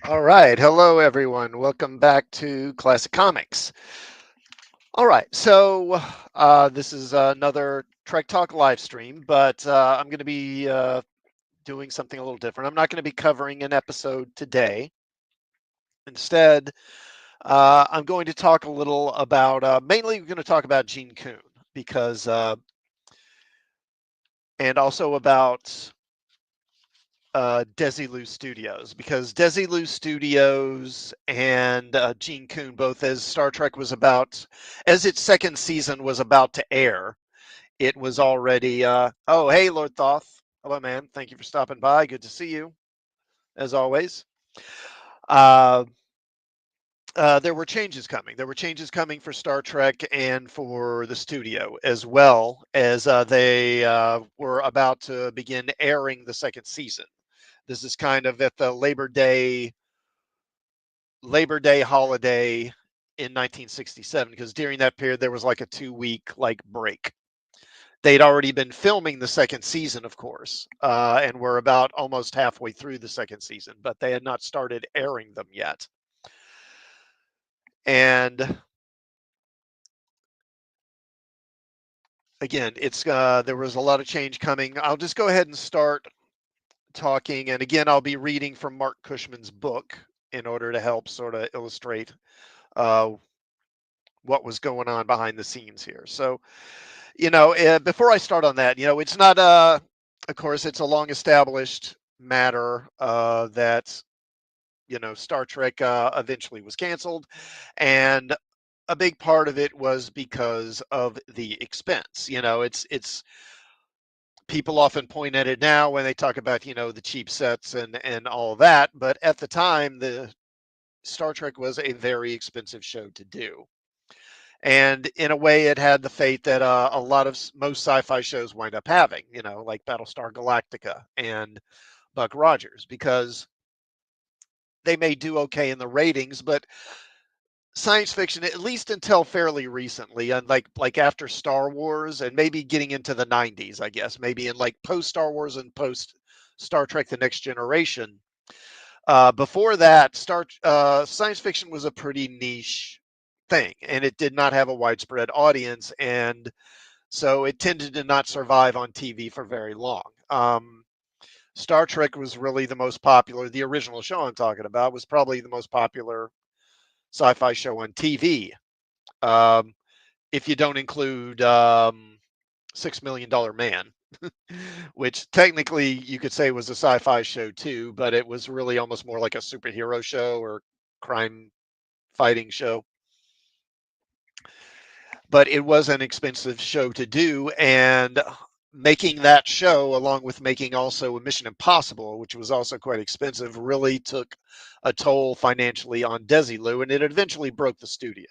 All right. Hello, everyone. Welcome back to Classic Comics. All right. This is another Trek Talk live stream, but I'm going to be doing something a little different. I'm not going to be covering an episode today. Instead, I'm going to talk a little about, mainly, we're going to talk about Gene Coon because, and also about Desilu Studios because Desilu Studios and Gene Coon, both as Star Trek was about, as its second season was about to air, it was already. Oh, hey, Lord Thoth. Hello, man. Thank you for stopping by. Good to see you, as always. Uh, there were changes coming. There were changes coming for Star Trek and for the studio, as well as they were about to begin airing the second season. This is kind of at the Labor Day holiday in 1967 because during that period there was like a 2 week like break. They'd already been filming the second season, of course, and were about almost halfway through the second season, but they had not started airing them yet. And again, it's there was a lot of change coming. I'll just go ahead and start talking, and again, I'll be reading from Mark Cushman's book in order to help sort of illustrate uh, what was going on behind the scenes here. So, before I start on that, it's not of course it's a long established matter that Star Trek eventually was canceled, and a big part of it was because of the expense. It's people often point at it now when they talk about the cheap sets and all that, but at the time the Star Trek was a very expensive show to do. And in a way, it had the fate that a lot of most sci-fi shows wind up having, like Battlestar Galactica and Buck Rogers, because they may do okay in the ratings, but science fiction, at least until fairly recently, and like after Star Wars, and maybe getting into the '90s, I guess, maybe in like post Star Wars and post Star Trek: The Next Generation. Before that, science fiction was a pretty niche thing, and it did not have a widespread audience, and so it tended to not survive on TV for very long. Star Trek was really the most popular. The original show I'm talking about was probably the most popular sci-fi show on TV. Um, if you don't include $6 Million Man, which technically you could say was a sci-fi show too, but it was really almost more like a superhero show or crime fighting show. But it was an expensive show to do, and making that show along with making also a Mission Impossible, which was also quite expensive, really took a toll financially on Desilu, and it eventually broke the studio.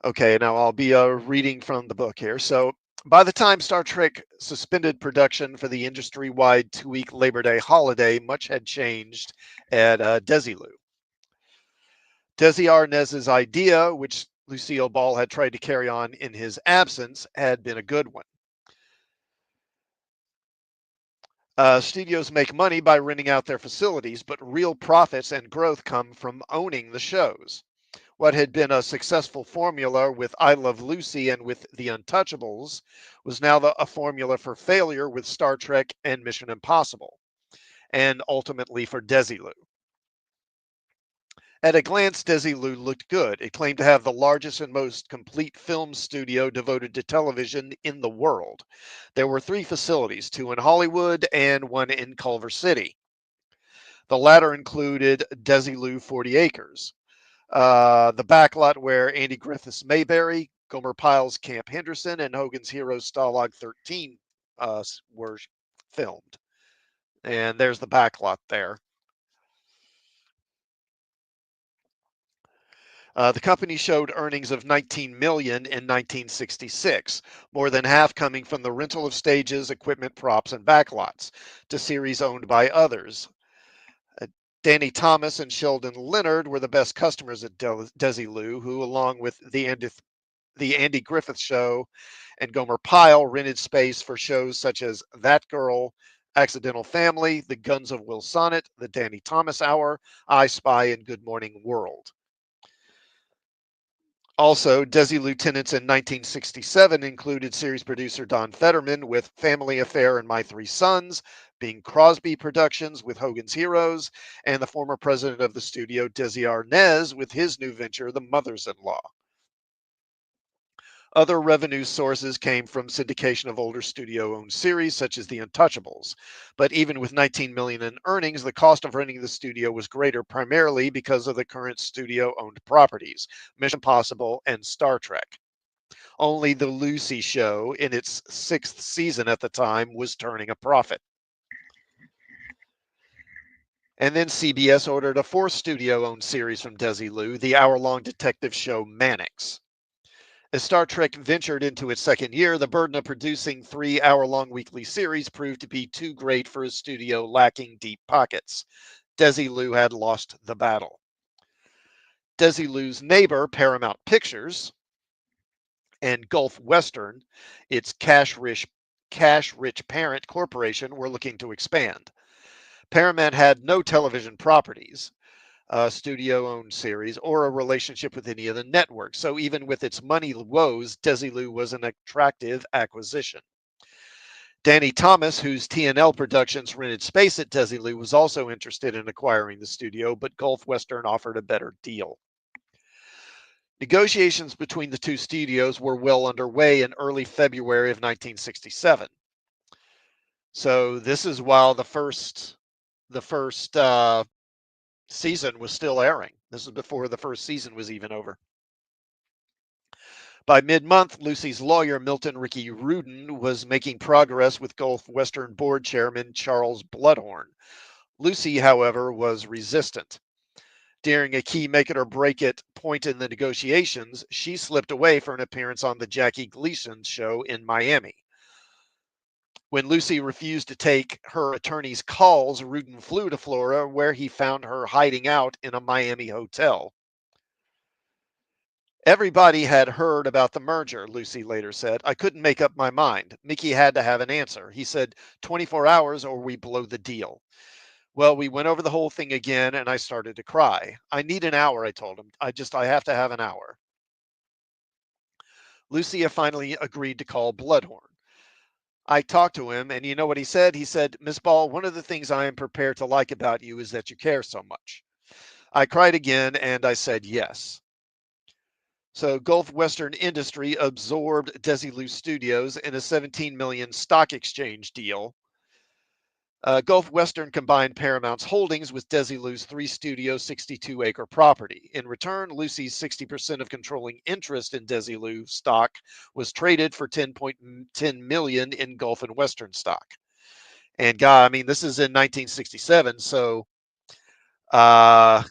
Okay, now I'll be reading from the book here. So by the time Star Trek suspended production for the industry-wide 2 week Labor Day holiday, much had changed at Desilu. Desi Arnaz's idea, which Lucille Ball had tried to carry on in his absence, had been a good one. Studios make money by renting out their facilities, but real profits and growth come from owning the shows. What had been a successful formula with I Love Lucy and with The Untouchables was now a formula for failure with Star Trek and Mission Impossible, and ultimately for Desilu. At a glance, Desilu looked good. It claimed to have the largest and most complete film studio devoted to television in the world. There were three facilities, two in Hollywood and one in Culver City. The latter included Desilu 40 Acres, the backlot where Andy Griffith's Mayberry, Gomer Pyle's Camp Henderson, and Hogan's Heroes Stalag 13 were filmed. And there's the backlot there. The company showed earnings of 19 million in 1966, more than half coming from the rental of stages, equipment, props, and backlots to series owned by others. Uh, Danny Thomas and Sheldon Leonard were the best customers at Desilu, who, along with the Andy Griffith Show and Gomer Pyle, rented space for shows such as That Girl, Accidental Family, The Guns of Will Sonnet, The Danny Thomas Hour, I Spy, and Good Morning World. Also, Desi Lieutenants in 1967 included series producer Don Fetterman with Family Affair and My Three Sons, Bing Crosby Productions with Hogan's Heroes, and the former president of the studio, Desi Arnaz, with his new venture, The Mothers-in-Law. Other revenue sources came from syndication of older studio-owned series such as The Untouchables. But even with $19 million in earnings, the cost of running the studio was greater, primarily because of the current studio-owned properties, Mission Impossible and Star Trek. Only The Lucy Show, in its 6th season at the time, was turning a profit. And then CBS ordered a 4th studio-owned series from Desilu, the hour-long detective show Mannix. As Star Trek ventured into its 2nd year, the burden of producing 3-hour-long weekly series proved to be too great for a studio lacking deep pockets. Desilu had lost the battle. Desilu's neighbor, Paramount Pictures, and Gulf Western, its cash-rich parent corporation, were looking to expand. Paramount had no television properties, studio-owned series, or a relationship with any of the networks. So even with its money woes, Desilu was an attractive acquisition. Danny Thomas, whose TNL Productions rented space at Desilu, was also interested in acquiring the studio, but Gulf Western offered a better deal. Negotiations between the two studios were well underway in early February of 1967. So this is while the first season was still airing. This is before the first season was even over. By mid-month, Lucy's lawyer, Milton Ricky Rudin, was making progress with Gulf Western board chairman Charles Bloodhorn. Lucy, however, was resistant. During a key make-it-or-break-it point in the negotiations, she slipped away for an appearance on the Jackie Gleason show in Miami. When Lucy refused to take her attorney's calls, Rudin flew to Florida, where he found her hiding out in a Miami hotel. Everybody had heard about the merger, Lucy later said. I couldn't make up my mind. Mickey had to have an answer. He said, 24 hours or we blow the deal. Well, we went over the whole thing again and I started to cry. I need an hour, I told him. I have to have an hour. Lucia finally agreed to call Bloodhorn. I talked to him, and you know what he said? He said, Miss Ball, one of the things I am prepared to like about you is that you care so much. I cried again, and I said yes. So Gulf Western Industry absorbed Desilu Studios in a $17 million stock exchange deal. Gulf Western combined Paramount's holdings with Desilu's 3-studio, 62-acre property. In return, Lucy's 60% of controlling interest in Desilu stock was traded for $10.10 million in Gulf and Western stock. And God, I mean, this is in 1967, so that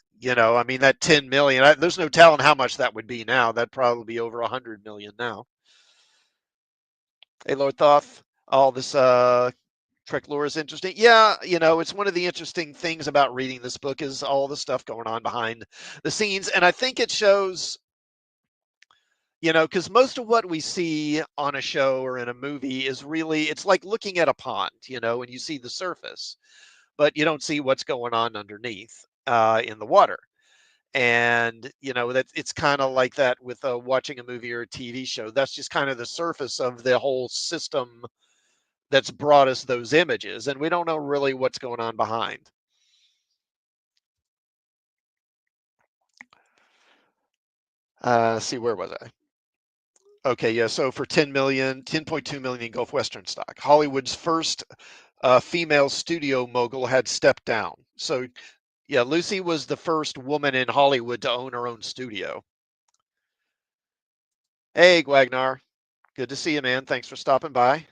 10 million, there's no telling how much that would be now. That'd probably be over 100 million now. Hey, Lord Thoth, all this Trek lore is interesting. Yeah, it's one of the interesting things about reading this book is all the stuff going on behind the scenes. And I think it shows, because most of what we see on a show or in a movie is really, it's like looking at a pond, and you see the surface, but you don't see what's going on underneath in the water. And that it's kind of like that with watching a movie or a TV show. That's just kind of the surface of the whole system that's brought us those images, and we don't know really what's going on behind. See, where was I? Okay, yeah. So for 10.2 million in Gulf Western stock, Hollywood's first female studio mogul had stepped down. So yeah, Lucy was the first woman in Hollywood to own her own studio. Hey, Gwagnar. Good to see you, man. Thanks for stopping by.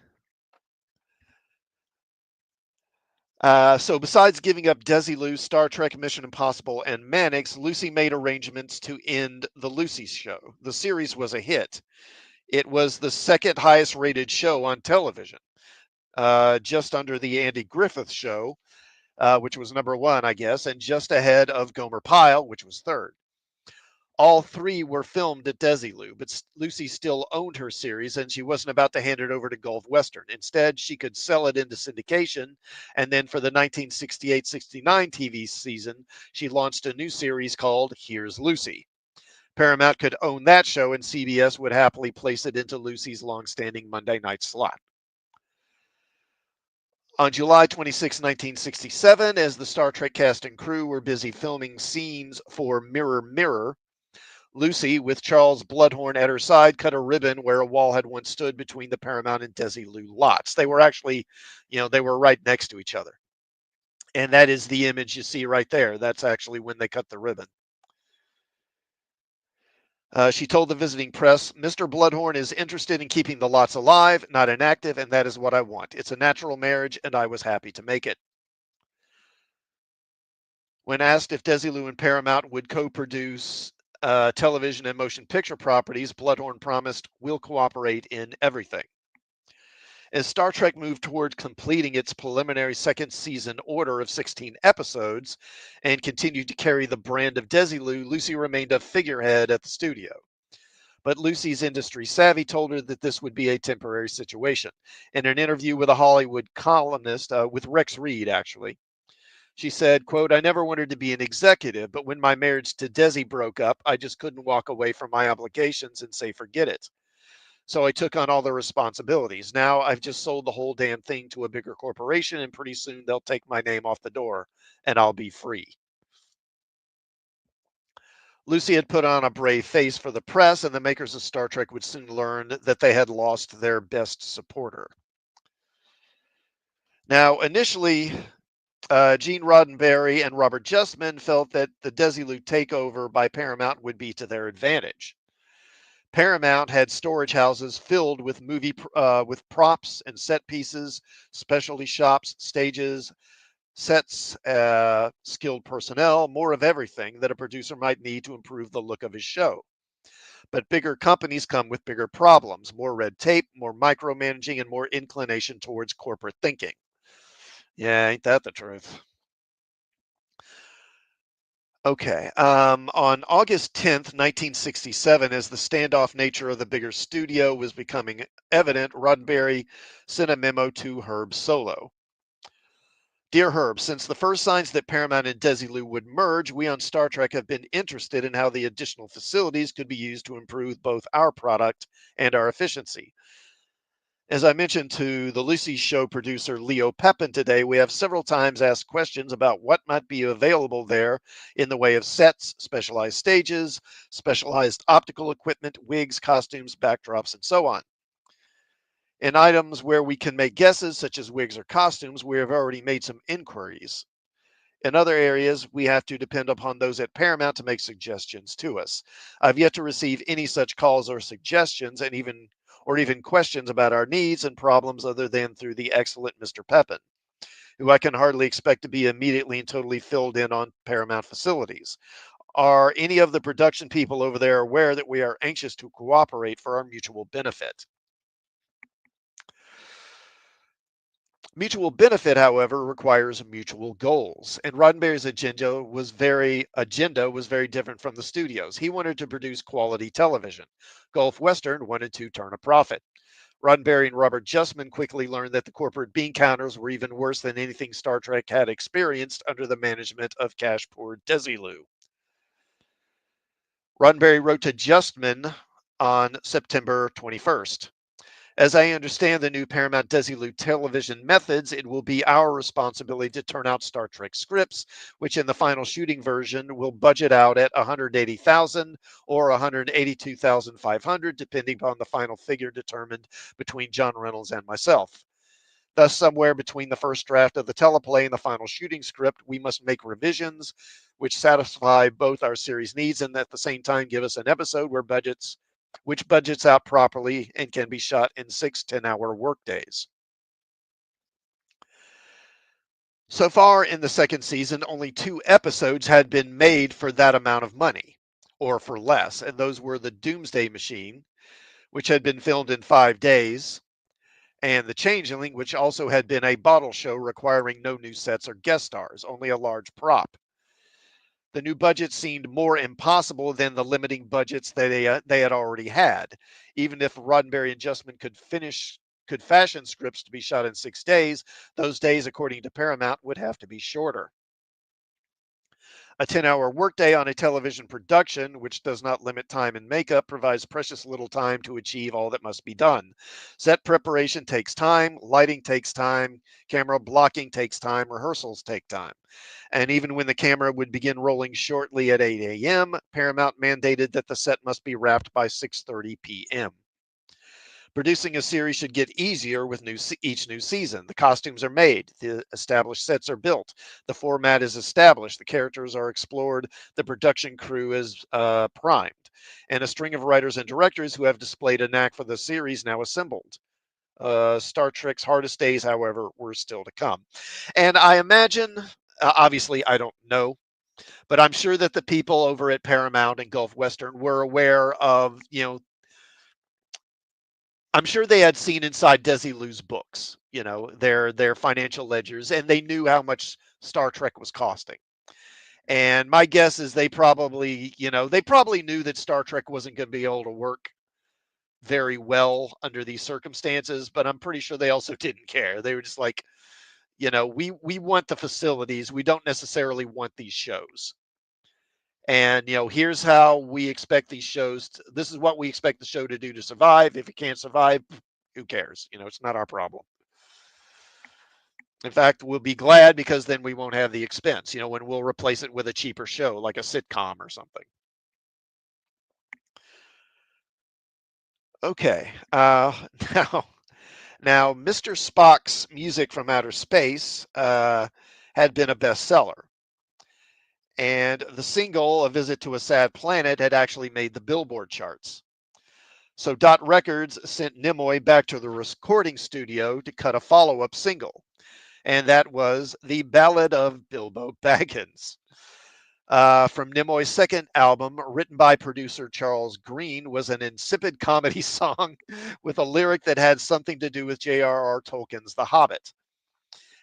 So besides giving up Desilu, Star Trek, Mission Impossible, and Mannix, Lucy made arrangements to end The Lucy Show. The series was a hit. It was the second highest rated show on television, just under the Andy Griffith Show, which was number 1, I guess, and just ahead of Gomer Pyle, which was 3rd. All three were filmed at Desilu, but Lucy still owned her series and she wasn't about to hand it over to Gulf Western. Instead, she could sell it into syndication. And then for the 1968-69 TV season, she launched a new series called Here's Lucy. Paramount could own that show, and CBS would happily place it into Lucy's longstanding Monday night slot. On July 26, 1967, as the Star Trek cast and crew were busy filming scenes for Mirror Mirror, Lucy, with Charles Bloodhorn at her side, cut a ribbon where a wall had once stood between the Paramount and Desilu lots. They were actually, they were right next to each other. And that is the image you see right there. That's actually when they cut the ribbon. She told the visiting press, Mr. Bloodhorn is interested in keeping the lots alive, not inactive, and that is what I want. It's a natural marriage, and I was happy to make it. When asked if Desilu and Paramount would co-produce television and motion picture properties, Bloodhorn promised, we'll cooperate in everything. As Star Trek moved toward completing its preliminary second season order of 16 episodes and continued to carry the brand of Desilu, Lucy remained a figurehead at the studio. But Lucy's industry savvy told her that this would be a temporary situation. In an interview with a Hollywood columnist, with Rex Reed, actually, she said, quote, I never wanted to be an executive, but when my marriage to Desi broke up, I just couldn't walk away from my obligations and say, forget it. So I took on all the responsibilities. Now I've just sold the whole damn thing to a bigger corporation, and pretty soon they'll take my name off the door and I'll be free. Lucy had put on a brave face for the press, and the makers of Star Trek would soon learn that they had lost their best supporter. Now, initially, Gene Roddenberry and Robert Justman felt that the Desilu takeover by Paramount would be to their advantage. Paramount had storage houses filled with with props and set pieces, specialty shops, stages, sets, skilled personnel, more of everything that a producer might need to improve the look of his show. But bigger companies come with bigger problems, more red tape, more micromanaging, and more inclination towards corporate thinking. Yeah, ain't that the truth? Okay. On August 10th, 1967, as the standoff nature of the bigger studio was becoming evident, Roddenberry sent a memo to Herb Solow. Dear Herb, since the first signs that Paramount and Desilu would merge, we on Star Trek have been interested in how the additional facilities could be used to improve both our product and our efficiency. As I mentioned to the Lucy Show producer Leo Pepin today, we have several times asked questions about what might be available there in the way of sets, specialized stages, specialized optical equipment, wigs, costumes, backdrops, and so on. In items where we can make guesses, such as wigs or costumes, we have already made some inquiries. In other areas, we have to depend upon those at Paramount to make suggestions to us. I've yet to receive any such calls or suggestions, and even questions about our needs and problems other than through the excellent Mr. Pepin, who I can hardly expect to be immediately and totally filled in on Paramount facilities. Are any of the production people over there aware that we are anxious to cooperate for our mutual benefit? Mutual benefit, however, requires mutual goals, and Roddenberry's agenda was very different from the studio's. He wanted to produce quality television. Gulf Western wanted to turn a profit. Roddenberry and Robert Justman quickly learned that the corporate bean counters were even worse than anything Star Trek had experienced under the management of cash-poor Desilu. Roddenberry wrote to Justman on September 21st. As I understand the new Paramount Desilu television methods, it will be our responsibility to turn out Star Trek scripts, which in the final shooting version will budget out at 180,000 or 182,500, depending upon the final figure determined between John Reynolds and myself. Thus, somewhere between the first draft of the teleplay and the final shooting script, we must make revisions which satisfy both our series needs and at the same time give us an episode which budgets out properly and can be shot in 6 10-hour workdays. So far in the second season, only 2 episodes had been made for that amount of money, or for less, and those were The Doomsday Machine, which had been filmed in 5 days, and The Changeling, which also had been a bottle show requiring no new sets or guest stars, only a large prop. The new budget seemed more impossible than the limiting budgets that they had already had. Even if Roddenberry and Justman could fashion scripts to be shot in 6 days, those days, according to Paramount, would have to be shorter. A 10-hour workday on a television production, which does not limit time in makeup, provides precious little time to achieve all that must be done. Set preparation takes time, lighting takes time, camera blocking takes time, rehearsals take time. And even when the camera would begin rolling shortly at 8 a.m., Paramount mandated that the set must be wrapped by 6:30 p.m. Producing a series should get easier with each new season. The costumes are made, the established sets are built, the format is established, the characters are explored, the production crew is primed, and a string of writers and directors who have displayed a knack for the series now assembled. Star Trek's hardest days, however, were still to come. And I imagine, obviously, I don't know, but I'm sure that the people over at Paramount and Gulf Western were aware of, I'm sure they had seen inside Desilu's books, their financial ledgers, and they knew how much Star Trek was costing. And my guess is they probably knew that Star Trek wasn't going to be able to work very well under these circumstances, but I'm pretty sure they also didn't care. They were just like, we want the facilities. We don't necessarily want these shows. And here's how we expect these shows this is what we expect the show to do to survive. If it can't survive, who cares? It's not our problem. In fact, we'll be glad because then we won't have the expense, when we'll replace it with a cheaper show like a sitcom or something. Okay. Now Mr. Spock's Music from Outer Space had been a bestseller. And the single, A Visit to a Sad Planet, had actually made the Billboard charts. So Dot Records sent Nimoy back to the recording studio to cut a follow-up single. And that was The Ballad of Bilbo Baggins. From Nimoy's second album, written by producer Charles Green, was an insipid comedy song with a lyric that had something to do with J.R.R. Tolkien's The Hobbit.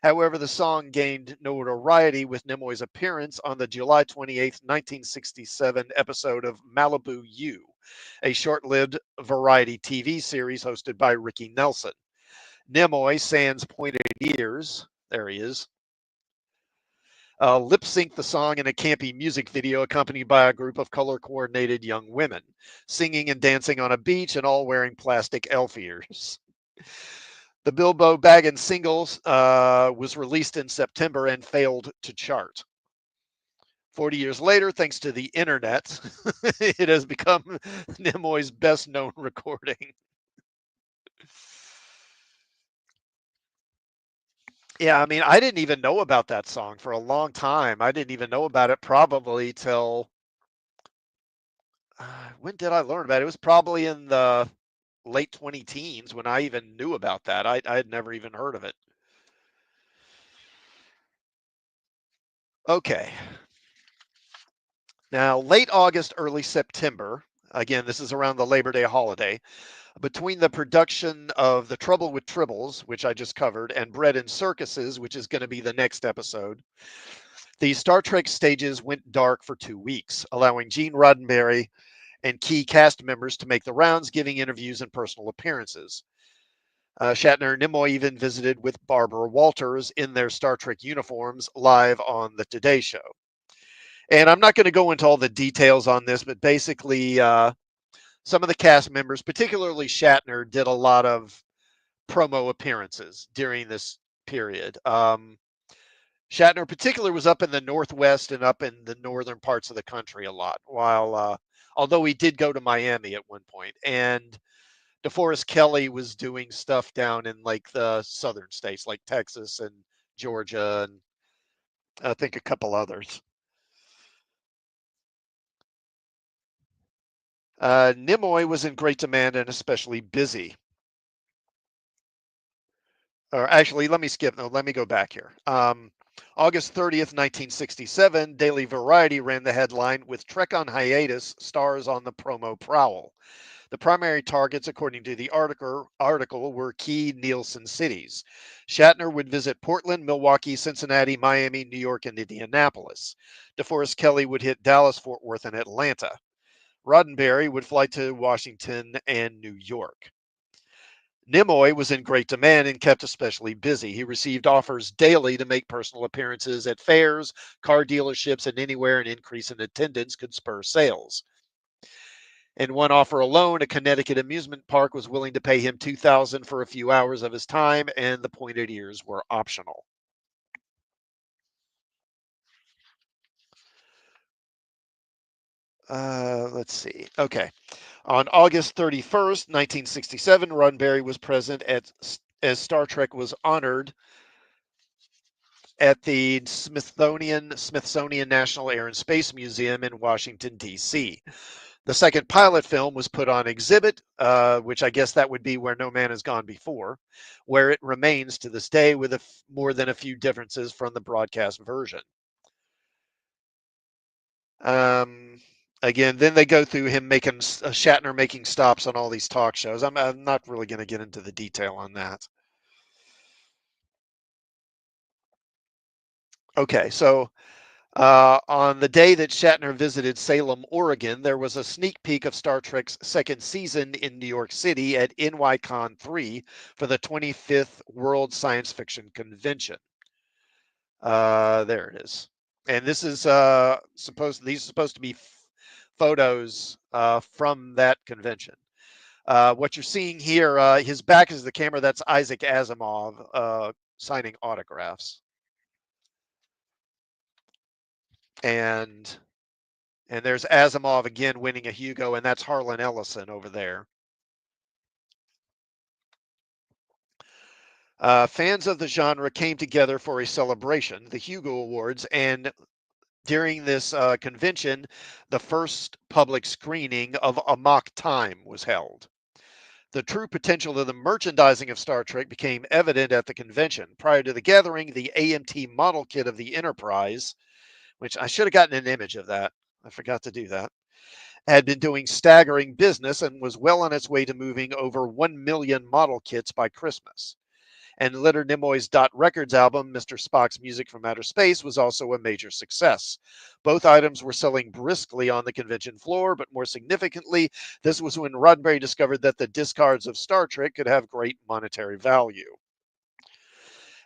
However, the song gained notoriety with Nimoy's appearance on the July 28, 1967 episode of Malibu U, a short-lived variety TV series hosted by Ricky Nelson. Nimoy, sans pointed ears, there he is, lip-synced the song in a campy music video accompanied by a group of color-coordinated young women, singing and dancing on a beach and all wearing plastic elf ears. The Bilbo Baggins singles was released in September and failed to chart. 40 years later, thanks to the internet, it has become Nimoy's best-known recording. Yeah, I mean, I didn't even know about that song for a long time. I didn't even know about it probably till when did I learn about it? It was probably in the late 20 teens when I even knew about that. I had never even heard of it. Okay. Now, late August, early September, again, this is around the Labor Day holiday, between the production of The Trouble with Tribbles, which I just covered, and Bread and Circuses, which is going to be the next episode, the Star Trek stages went dark for 2 weeks, allowing Gene Roddenberry and key cast members to make the rounds, giving interviews and personal appearances. Shatner and Nimoy even visited with Barbara Walters in their Star Trek uniforms live on The Today Show. And I'm not going to go into all the details on this, but basically, some of the cast members, particularly Shatner, did a lot of promo appearances during this period. Shatner, in particular, was up in the Northwest and up in the northern parts of the country a lot, while although he did go to Miami at one point. And DeForest Kelley was doing stuff down in like the southern states, like Texas and Georgia, and I think a couple others. Nimoy was in great demand and especially busy. Or actually, let me skip. No, let me go back here. August 30th, 1967, Daily Variety ran the headline with Trek on hiatus, stars on the promo prowl. The primary targets, according to the article were key Nielsen cities. Shatner would visit Portland, Milwaukee, Cincinnati, Miami, New York, and Indianapolis. DeForest Kelley would hit Dallas, Fort Worth, and Atlanta. Roddenberry would fly to Washington and New York. Nimoy was in great demand and kept especially busy. He received offers daily to make personal appearances at fairs, car dealerships, and anywhere an increase in attendance could spur sales. In one offer alone, a Connecticut amusement park was willing to pay him $2,000 for a few hours of his time, and the pointed ears were optional. Let's see. Okay. On August 31st, 1967, Roddenberry was present as Star Trek was honored at the Smithsonian National Air and Space Museum in Washington, D.C. The second pilot film was put on exhibit, which I guess that would be Where No Man Has Gone Before, where it remains to this day with more than a few differences from the broadcast version. Um, Again, then they go through him making Shatner making stops on all these talk shows. I'm not really going to get into the detail on that. Okay, so on the day that Shatner visited Salem, Oregon, there was a sneak peek of Star Trek's second season in New York City at NYCon 3 for the 25th World Science Fiction Convention. There it is. And this is these are supposed to be photos from that convention. What you're seeing here, his back is the camera. That's Isaac Asimov signing autographs. And there's Asimov again winning a Hugo, and that's Harlan Ellison over there. Fans of the genre came together for a celebration, the Hugo Awards, and during this convention, the first public screening of Amok Time was held. The true potential of the merchandising of Star Trek became evident at the convention. Prior to the gathering, the AMT model kit of the Enterprise, which I should have gotten an image of that. I forgot to do that. Had been doing staggering business and was well on its way to moving over 1 million model kits by Christmas. And Leonard Nimoy's Dot Records album, Mr. Spock's Music from Outer Space, was also a major success. Both items were selling briskly on the convention floor, but more significantly, this was when Roddenberry discovered that the discards of Star Trek could have great monetary value.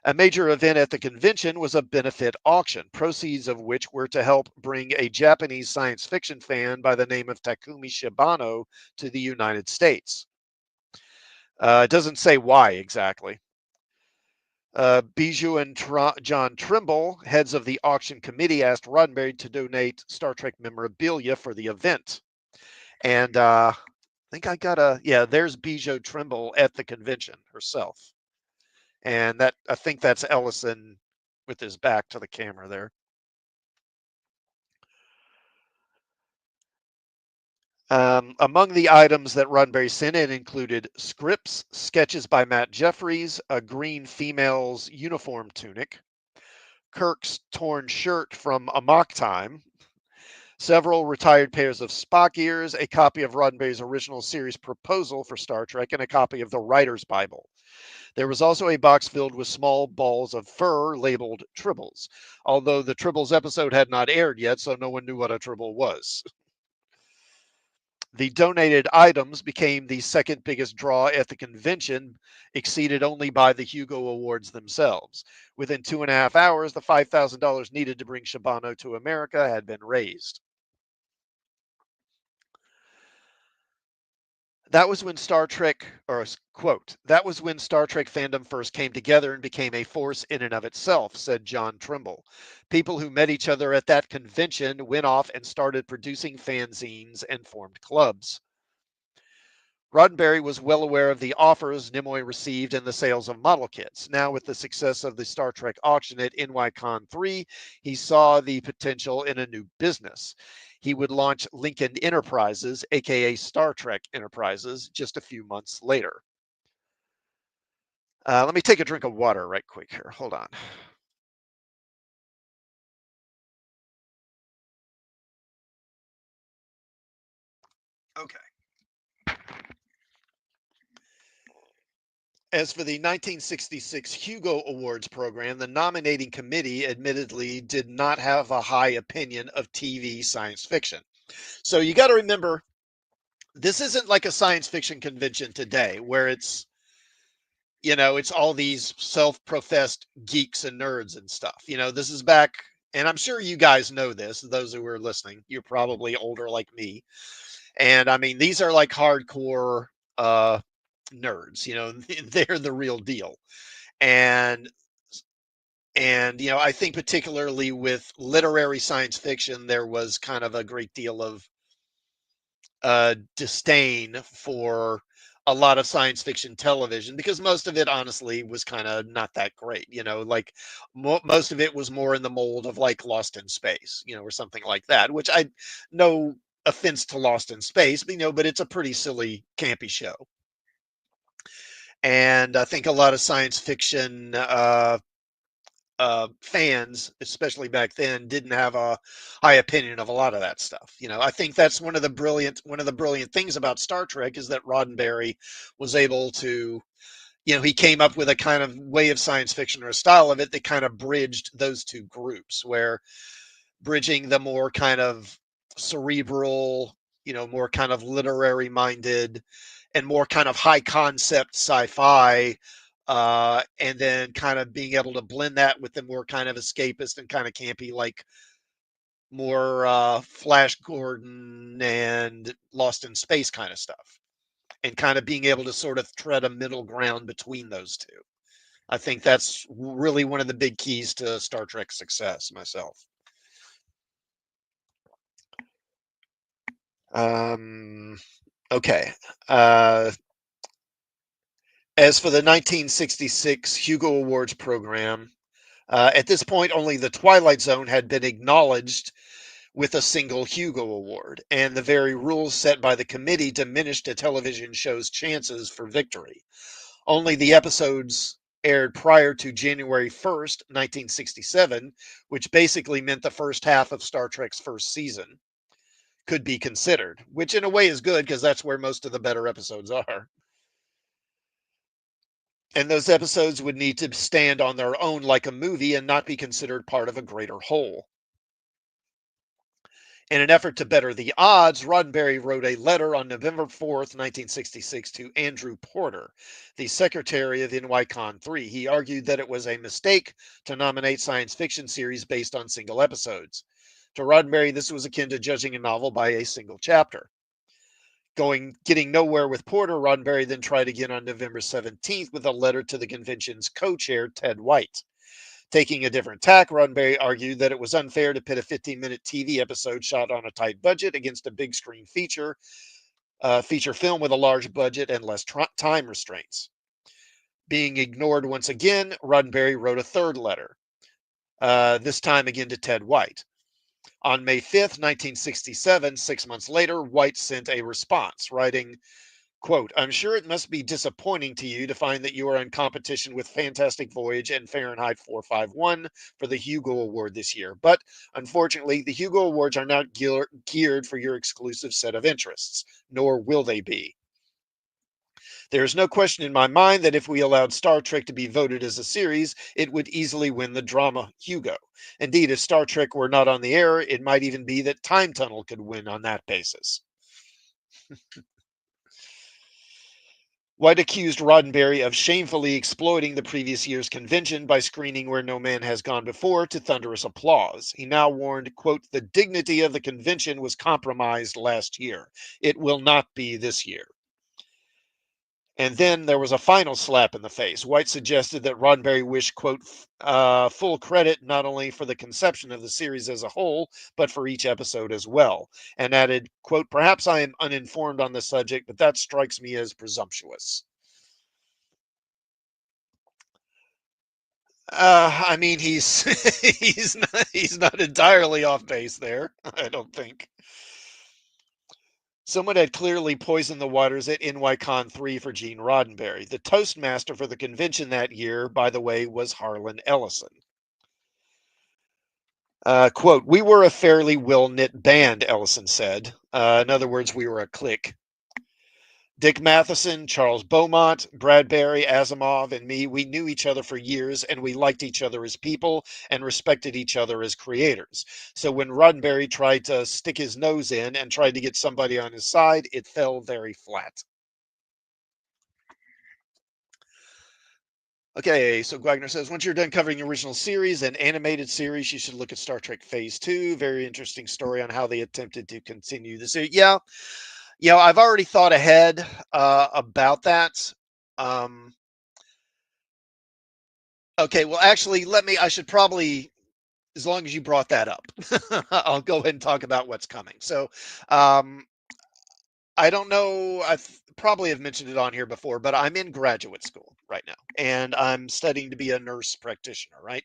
A major event at the convention was a benefit auction, proceeds of which were to help bring a Japanese science fiction fan by the name of Takumi Shibano to the United States. It doesn't say why exactly. Bijou and John Trimble, heads of the auction committee, asked Roddenberry to donate Star Trek memorabilia for the event. And I think there's Bijou Trimble at the convention herself. And I think that's Ellison with his back to the camera there. Among the items that Roddenberry sent in included scripts, sketches by Matt Jeffries, a green female's uniform tunic, Kirk's torn shirt from Amok Time, several retired pairs of Spock ears, a copy of Roddenberry's original series proposal for Star Trek, and a copy of the Writer's Bible. There was also a box filled with small balls of fur labeled Tribbles, although the Tribbles episode had not aired yet, so no one knew what a Tribble was. The donated items became the second biggest draw at the convention, exceeded only by the Hugo Awards themselves. Within 2.5 hours, the $5,000 needed to bring Shibano to America had been raised. That was when Star Trek, or quote, that was when Star Trek fandom first came together and became a force in and of itself, said John Trimble. People who met each other at that convention went off and started producing fanzines and formed clubs. Roddenberry was well aware of the offers Nimoy received and the sales of model kits. Now, with the success of the Star Trek auction at NYCon 3, he saw the potential in a new business. He would launch Lincoln Enterprises, aka Star Trek Enterprises, just a few months later. Let me take a drink of water right quick here. Hold on. Okay. As for the 1966 Hugo Awards program, the nominating committee admittedly did not have a high opinion of TV science fiction. So you got to remember, this isn't like a science fiction convention today where it's all these self-professed geeks and nerds and stuff. This is back, and I'm sure you guys know this, those who are listening, you're probably older like me. And I mean, these are like hardcore nerds, they're the real deal. And I think particularly with literary science fiction, there was kind of a great deal of disdain for a lot of science fiction television because most of it honestly was kind of not that great. Like most of it was more in the mold of like Lost in Space, or something like that, which I no offense to Lost in Space, but but it's a pretty silly campy show. And I think a lot of science fiction fans, especially back then, didn't have a high opinion of a lot of that stuff. I think that's one of the brilliant things about Star Trek is that Roddenberry was able to, he came up with a kind of way of science fiction or a style of it that kind of bridged those two groups, where bridging the more kind of cerebral, more kind of literary minded and more kind of high concept sci-fi, and then kind of being able to blend that with the more kind of escapist and kind of campy, like more Flash Gordon and Lost in Space kind of stuff, and kind of being able to sort of tread a middle ground between those two. I think that's really one of the big keys to Star Trek's success myself. Okay. As for the 1966 Hugo Awards program, at this point, only The Twilight Zone had been acknowledged with a single Hugo Award, and the very rules set by the committee diminished a television show's chances for victory. Only the episodes aired prior to January 1st, 1967, which basically meant the first half of Star Trek's first season, could be considered, which in a way is good because that's where most of the better episodes are. And those episodes would need to stand on their own like a movie and not be considered part of a greater whole. In an effort to better the odds, Roddenberry wrote a letter on November 4th, 1966, to Andrew Porter, the secretary of NYCon 3. He argued that it was a mistake to nominate science fiction series based on single episodes. To Roddenberry, this was akin to judging a novel by a single chapter. Getting nowhere with Porter, Roddenberry then tried again on November 17th with a letter to the convention's co-chair, Ted White. Taking a different tack, Roddenberry argued that it was unfair to pit a 15-minute TV episode shot on a tight budget against a big screen feature film with a large budget and less time restraints. Being ignored once again, Roddenberry wrote a third letter, this time again to Ted White. On May 5th, 1967, 6 months later, White sent a response, writing, quote, "I'm sure it must be disappointing to you to find that you are in competition with Fantastic Voyage and Fahrenheit 451 for the Hugo Award this year. But unfortunately, the Hugo Awards are not geared for your exclusive set of interests, nor will they be. There is no question in my mind that if we allowed Star Trek to be voted as a series, it would easily win the drama Hugo. Indeed, if Star Trek were not on the air, it might even be that Time Tunnel could win on that basis." White accused Roddenberry of shamefully exploiting the previous year's convention by screening Where No Man Has Gone Before to thunderous applause. He now warned, quote, "The dignity of the convention was compromised last year. It will not be this year." And then there was a final slap in the face. White suggested that Roddenberry wished, quote, full credit not only for the conception of the series as a whole, but for each episode as well, and added, quote, "Perhaps I am uninformed on the subject, but that strikes me as presumptuous." I mean, he's he's not entirely off base there. I don't think. Someone had clearly poisoned the waters at NYCon 3 for Gene Roddenberry. The Toastmaster for the convention that year, by the way, was Harlan Ellison. Quote, "We were a fairly well-knit band," Ellison said. In other words, we were a clique. Dick Matheson, Charles Beaumont, Bradbury, Asimov, and me, we knew each other for years and we liked each other as people and respected each other as creators. So when Roddenberry tried to stick his nose in and tried to get somebody on his side, it fell very flat. Okay, so Wagner says once you're done covering the original series and animated series, you should look at Star Trek Phase 2. Very interesting story on how they attempted to continue the series. Yeah, I've already thought ahead about that. Um, okay, well, actually, I should probably, as long as you brought that up, I'll go ahead and talk about what's coming. So, um, I don't know, probably have mentioned it on here before, but I'm in graduate school right now and I'm studying to be a nurse practitioner, right?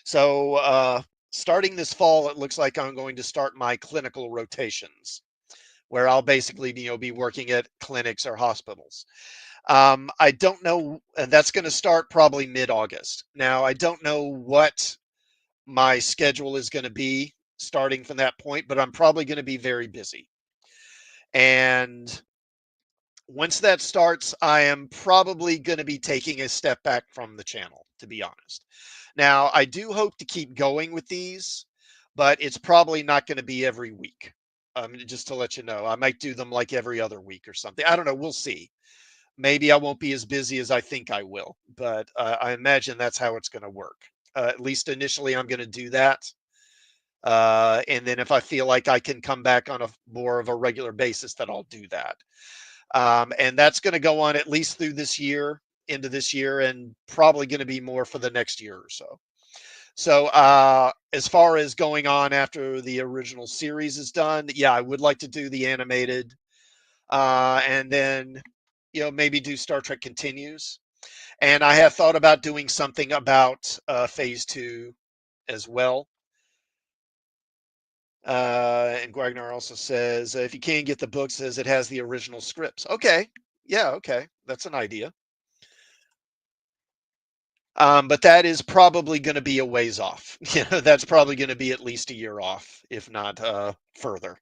So, starting this fall, it looks like I'm going to start my clinical rotations where I'll basically, be working at clinics or hospitals. I don't know, and that's going to start probably mid-August. Now, I don't know what my schedule is going to be starting from that point, but I'm probably going to be very busy. And once that starts, I am probably going to be taking a step back from the channel, to be honest. Now, I do hope to keep going with these, but it's probably not going to be every week. Just to let you know, I might do them like every other week or something. I don't know. We'll see. Maybe I won't be as busy as I think I will, but I imagine that's how it's going to work. At least initially, I'm going to do that. And then if I feel like I can come back on a more of a regular basis, that I'll do that. And that's going to go on at least through this year, into this year, and probably going to be more for the next year or so. So, as far as going on after the original series is done, yeah, I would like to do the animated, and then, maybe do Star Trek Continues. And I have thought about doing something about Phase 2 as well. And Wagner also says if you can get the book, says it has the original scripts. Okay, yeah, okay, that's an idea. But that is probably going to be a ways off. That's probably going to be at least a year off, if not further.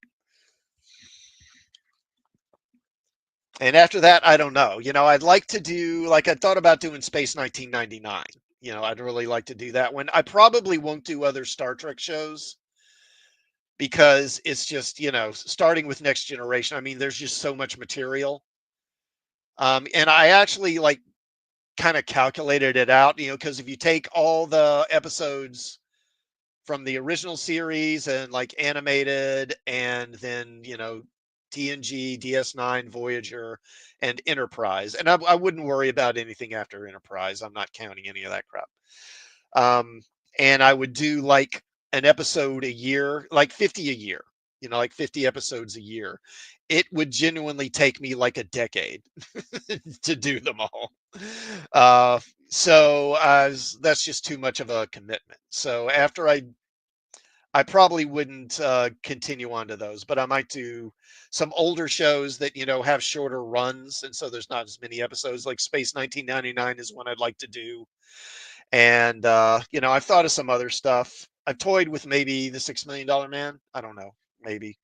And after that, I don't know. I'd like to do like I thought about doing Space 1999. I'd really like to do that one. I probably won't do other Star Trek shows because it's just starting with Next Generation. I mean, there's just so much material. And I actually like kind of calculated it out. Because if you take all the episodes from the original series and like animated and then TNG, DS9, Voyager, and Enterprise, and I wouldn't worry about anything after Enterprise. I'm not counting any of that crap. um and I would do like an episode a year, like 50 a year, like 50 episodes a year. It would genuinely take me like a decade to do them all. uh so that's just too much of a commitment. So after I probably wouldn't continue on to those, but I might do some older shows that have shorter runs, and so there's not as many episodes. Like Space 1999 is one I'd like to do, and I've thought of some other stuff. I've toyed with maybe the $6 Million Man. I don't know, maybe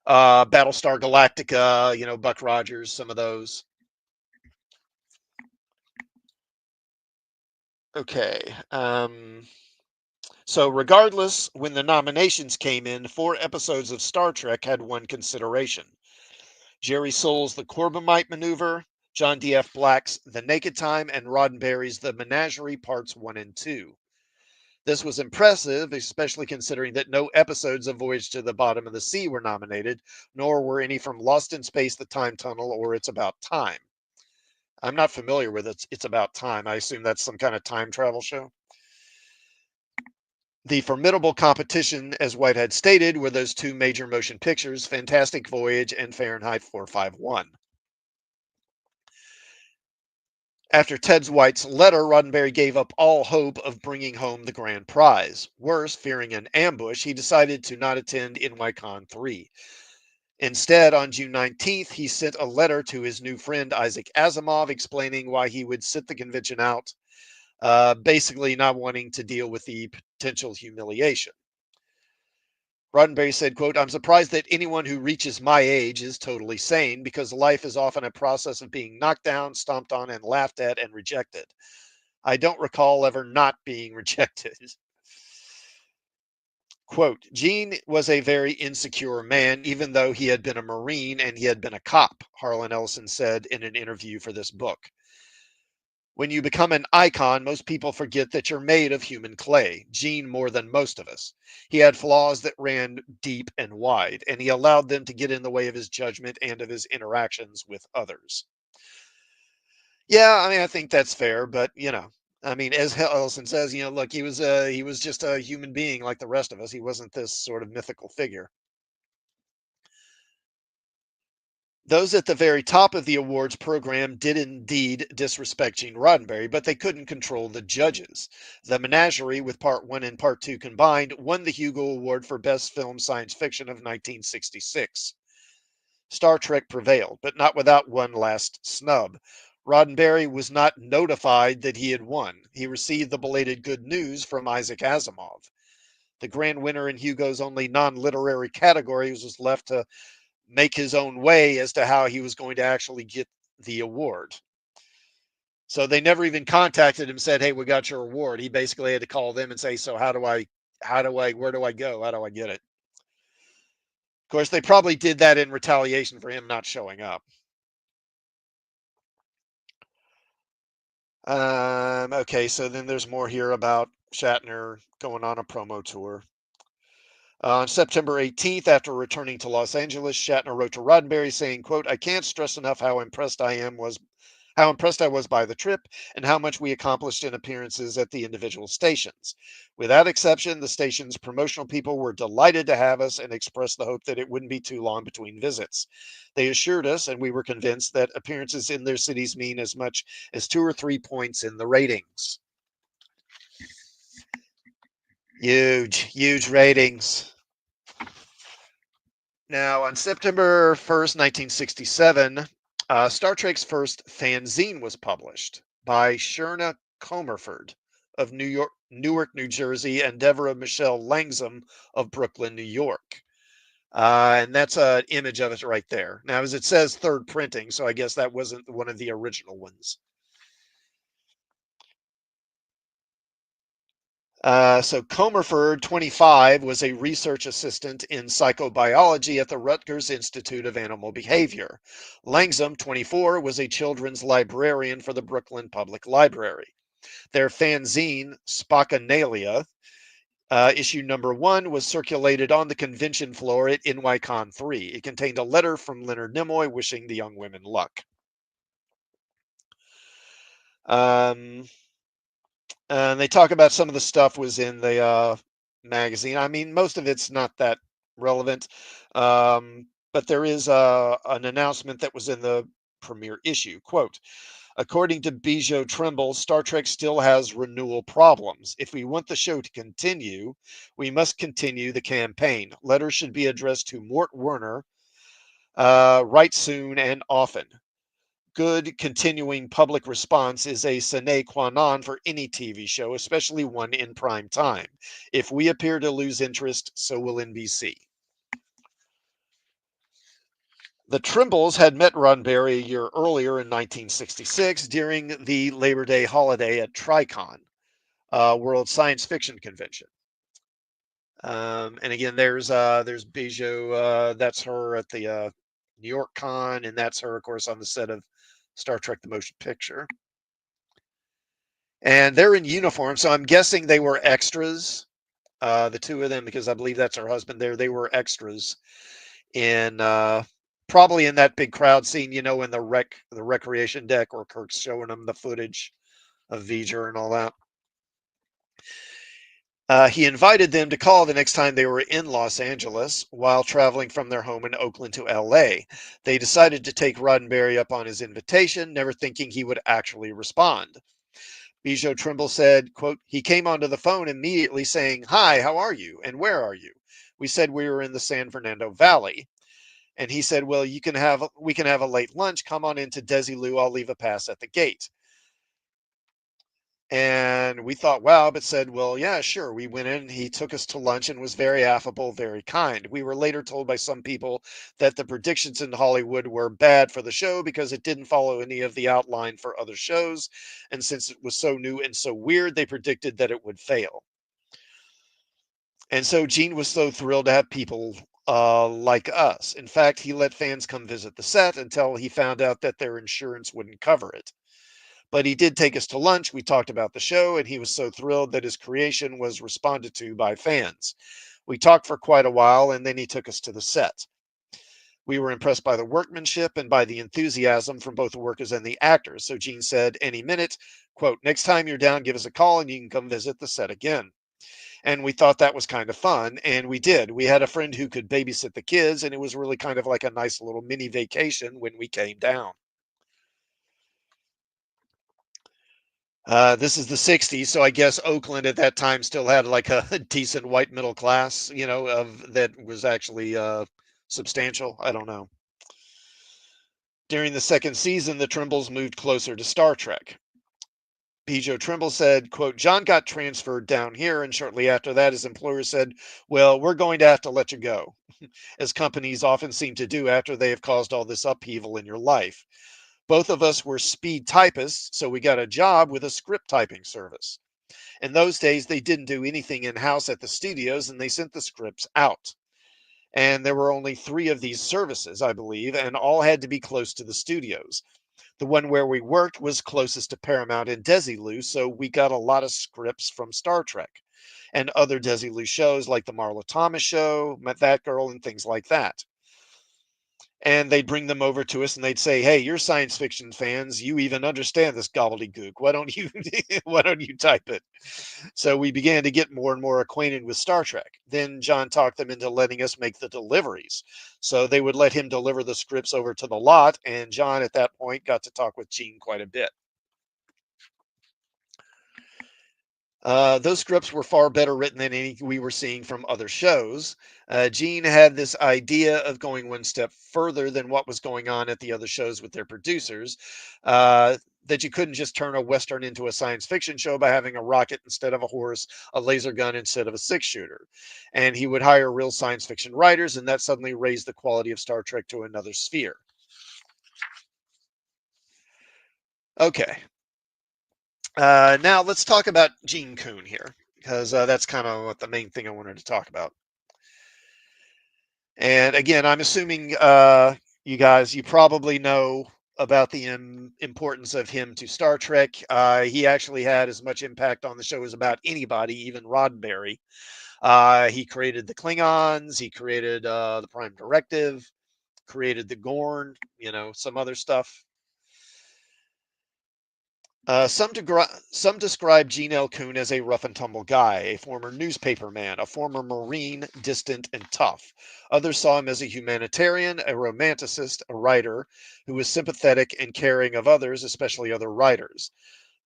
Battlestar Galactica. Buck Rogers, some of those. Okay. So, regardless, when the nominations came in, 4 episodes of Star Trek had one consideration: Jerry Soule's The Corbomite Maneuver, John D.F. Black's The Naked Time, and Roddenberry's The Menagerie Parts 1 and 2. This was impressive, especially considering that no episodes of Voyage to the Bottom of the Sea were nominated, nor were any from Lost in Space, The Time Tunnel, or It's About Time. I'm not familiar with It's About Time. I assume that's some kind of time travel show. The formidable competition, as Whitehead stated, were those 2 major motion pictures, Fantastic Voyage and Fahrenheit 451. After Ted White's letter, Roddenberry gave up all hope of bringing home the grand prize. Worse, fearing an ambush, he decided to not attend NYCon 3. Instead, on June 19th, he sent a letter to his new friend Isaac Asimov explaining why he would sit the convention out, basically not wanting to deal with the potential humiliation. Roddenberry said, quote, "I'm surprised that anyone who reaches my age is totally sane because life is often a process of being knocked down, stomped on, and laughed at and rejected. I don't recall ever not being rejected." Quote, "Gene was a very insecure man, even though he had been a Marine and he had been a cop," Harlan Ellison said in an interview for this book. "When you become an icon, most people forget that you're made of human clay, Gene more than most of us. He had flaws that ran deep and wide, and he allowed them to get in the way of his judgment and of his interactions with others." Yeah, I mean, I think that's fair, but I mean, as Ellison says, look, he was just a human being like the rest of us. He wasn't this sort of mythical figure. Those at the very top of the awards program did indeed disrespect Gene Roddenberry, but they couldn't control the judges. The Menagerie, with Part 1 and Part 2 combined, won the Hugo Award for Best Film Science Fiction of 1966. Star Trek prevailed, but not without one last snub. Roddenberry was not notified that he had won. He received the belated good news from Isaac Asimov. The grand winner in Hugo's only non literary categories was left to make his own way as to how he was going to actually get the award. So they never even contacted him, said, "Hey, we got your award." He basically had to call them and say, "So where do I go? How do I get it?" Of course, they probably did that in retaliation for him not showing up. Okay, so then there's more here about Shatner going on a promo tour. On September 18th, after returning to Los Angeles, Shatner wrote to Roddenberry saying, quote, "I can't stress enough how impressed I was by the trip and how much we accomplished in appearances at the individual stations. Without exception, the station's promotional people were delighted to have us and expressed the hope that it wouldn't be too long between visits. They assured us, and we were convinced, that appearances in their cities mean as much as 2 or 3 points in the ratings." Huge ratings. Now, on September 1st, 1967, Star Trek's first fanzine was published by Sherna Comerford of Newark, New Jersey, and Deborah Michelle Langsom of Brooklyn, New York. And that's an image of it right there. Now, as it says, third printing, so I guess that wasn't one of the original ones. So Comerford, 25, was a research assistant in psychobiology at the Rutgers Institute of Animal Behavior. Langsom, 24, was a children's librarian for the Brooklyn Public Library. Their fanzine, Spockanalia, issue number 1, was circulated on the convention floor at NYCon 3. It contained a letter from Leonard Nimoy wishing the young women luck. Um, and they talk about some of the stuff was in the magazine. I mean, most of it's not that relevant, but there is an announcement that was in the premiere issue. Quote, "According to Bijou Trimble, Star Trek still has renewal problems. If we want the show to continue, we must continue the campaign. Letters should be addressed to Mort Werner, right soon and often. Good continuing public response is a sine qua non for any TV show, especially one in prime time. If we appear to lose interest, so will NBC." The Trimbles had met Roddenberry a year earlier in 1966 during the Labor Day holiday at Tricon, World Science Fiction Convention. And again, there's Bijou. That's her at the New York Con, and that's her, of course, on the set of Star Trek: The Motion Picture. And they're in uniform, so I'm guessing they were extras. The two of them, because I believe that's her husband. They were extras in probably in that big crowd scene, in the recreation deck, where Kirk's showing them the footage of V'ger and all that. He invited them to call the next time they were in Los Angeles while traveling from their home in Oakland to LA. They decided to take Roddenberry up on his invitation, never thinking he would actually respond. Bijou Trimble said, quote, "He came onto the phone immediately saying, 'Hi, how are you? And where are you?' We said we were in the San Fernando Valley. And he said, 'Well, we can have a late lunch. Come on into Desilu. I'll leave a pass at the gate.'" And we thought, wow, but said, well, yeah, sure. We went in, he took us to lunch and was very affable, very kind. We were later told by some people that the predictions in Hollywood were bad for the show because it didn't follow any of the outline for other shows. And since it was so new and so weird, they predicted that it would fail. And so Gene was so thrilled to have people like us. In fact, he let fans come visit the set until he found out that their insurance wouldn't cover it. But he did take us to lunch. We talked about the show, and he was so thrilled that his creation was responded to by fans. We talked for quite a while, and then he took us to the set. We were impressed by the workmanship and by the enthusiasm from both the workers and the actors. So Gene said, any minute, quote, next time you're down, give us a call and you can come visit the set again. And we thought that was kind of fun. And we did. We had a friend who could babysit the kids, and it was really kind of like a nice little mini vacation when we came down. This is the 60s, so I guess Oakland at that time still had like a decent white middle class, of that was actually substantial. I don't know. During the second season, the Trimbles moved closer to Star Trek. Pijo Trimble said, quote, John got transferred down here, and shortly after that, his employer said, well, we're going to have to let you go, as companies often seem to do after they have caused all this upheaval in your life. Both of us were speed typists, so we got a job with a script typing service. In those days, they didn't do anything in house at the studios and they sent the scripts out. And there were only three of these services, I believe, and all had to be close to the studios. The one where we worked was closest to Paramount and Desilu, so we got a lot of scripts from Star Trek and other Desilu shows like The Marla Thomas Show, Met That Girl, and things like that. And they'd bring them over to us and they'd say, hey, you're science fiction fans, you even understand this gobbledygook, why don't you why don't you type it? So we began to get more and more acquainted with Star Trek. Then John talked them into letting us make the deliveries, so they would let him deliver the scripts over to the lot, and John at that point got to talk with Gene quite a bit. Those scripts were far better written than any we were seeing from other shows. Gene had this idea of going one step further than what was going on at the other shows with their producers. That you couldn't just turn a Western into a science fiction show by having a rocket instead of a horse, a laser gun instead of a six shooter. And he would hire real science fiction writers, and that suddenly raised the quality of Star Trek to another sphere. Okay. Now let's talk about Gene Coon here, because that's kind of what the main thing I wanted to talk about. And again, I'm assuming you guys, you probably know about the importance of him to Star Trek. He actually had as much impact on the show as about anybody, even Roddenberry. He created the Klingons, he created the Prime Directive, created the Gorn, some other stuff. Some describe Gene L. Coon as a rough and tumble guy, a former newspaper man, a former Marine, distant and tough. Others saw him as a humanitarian, a romanticist, a writer who was sympathetic and caring of others, especially other writers.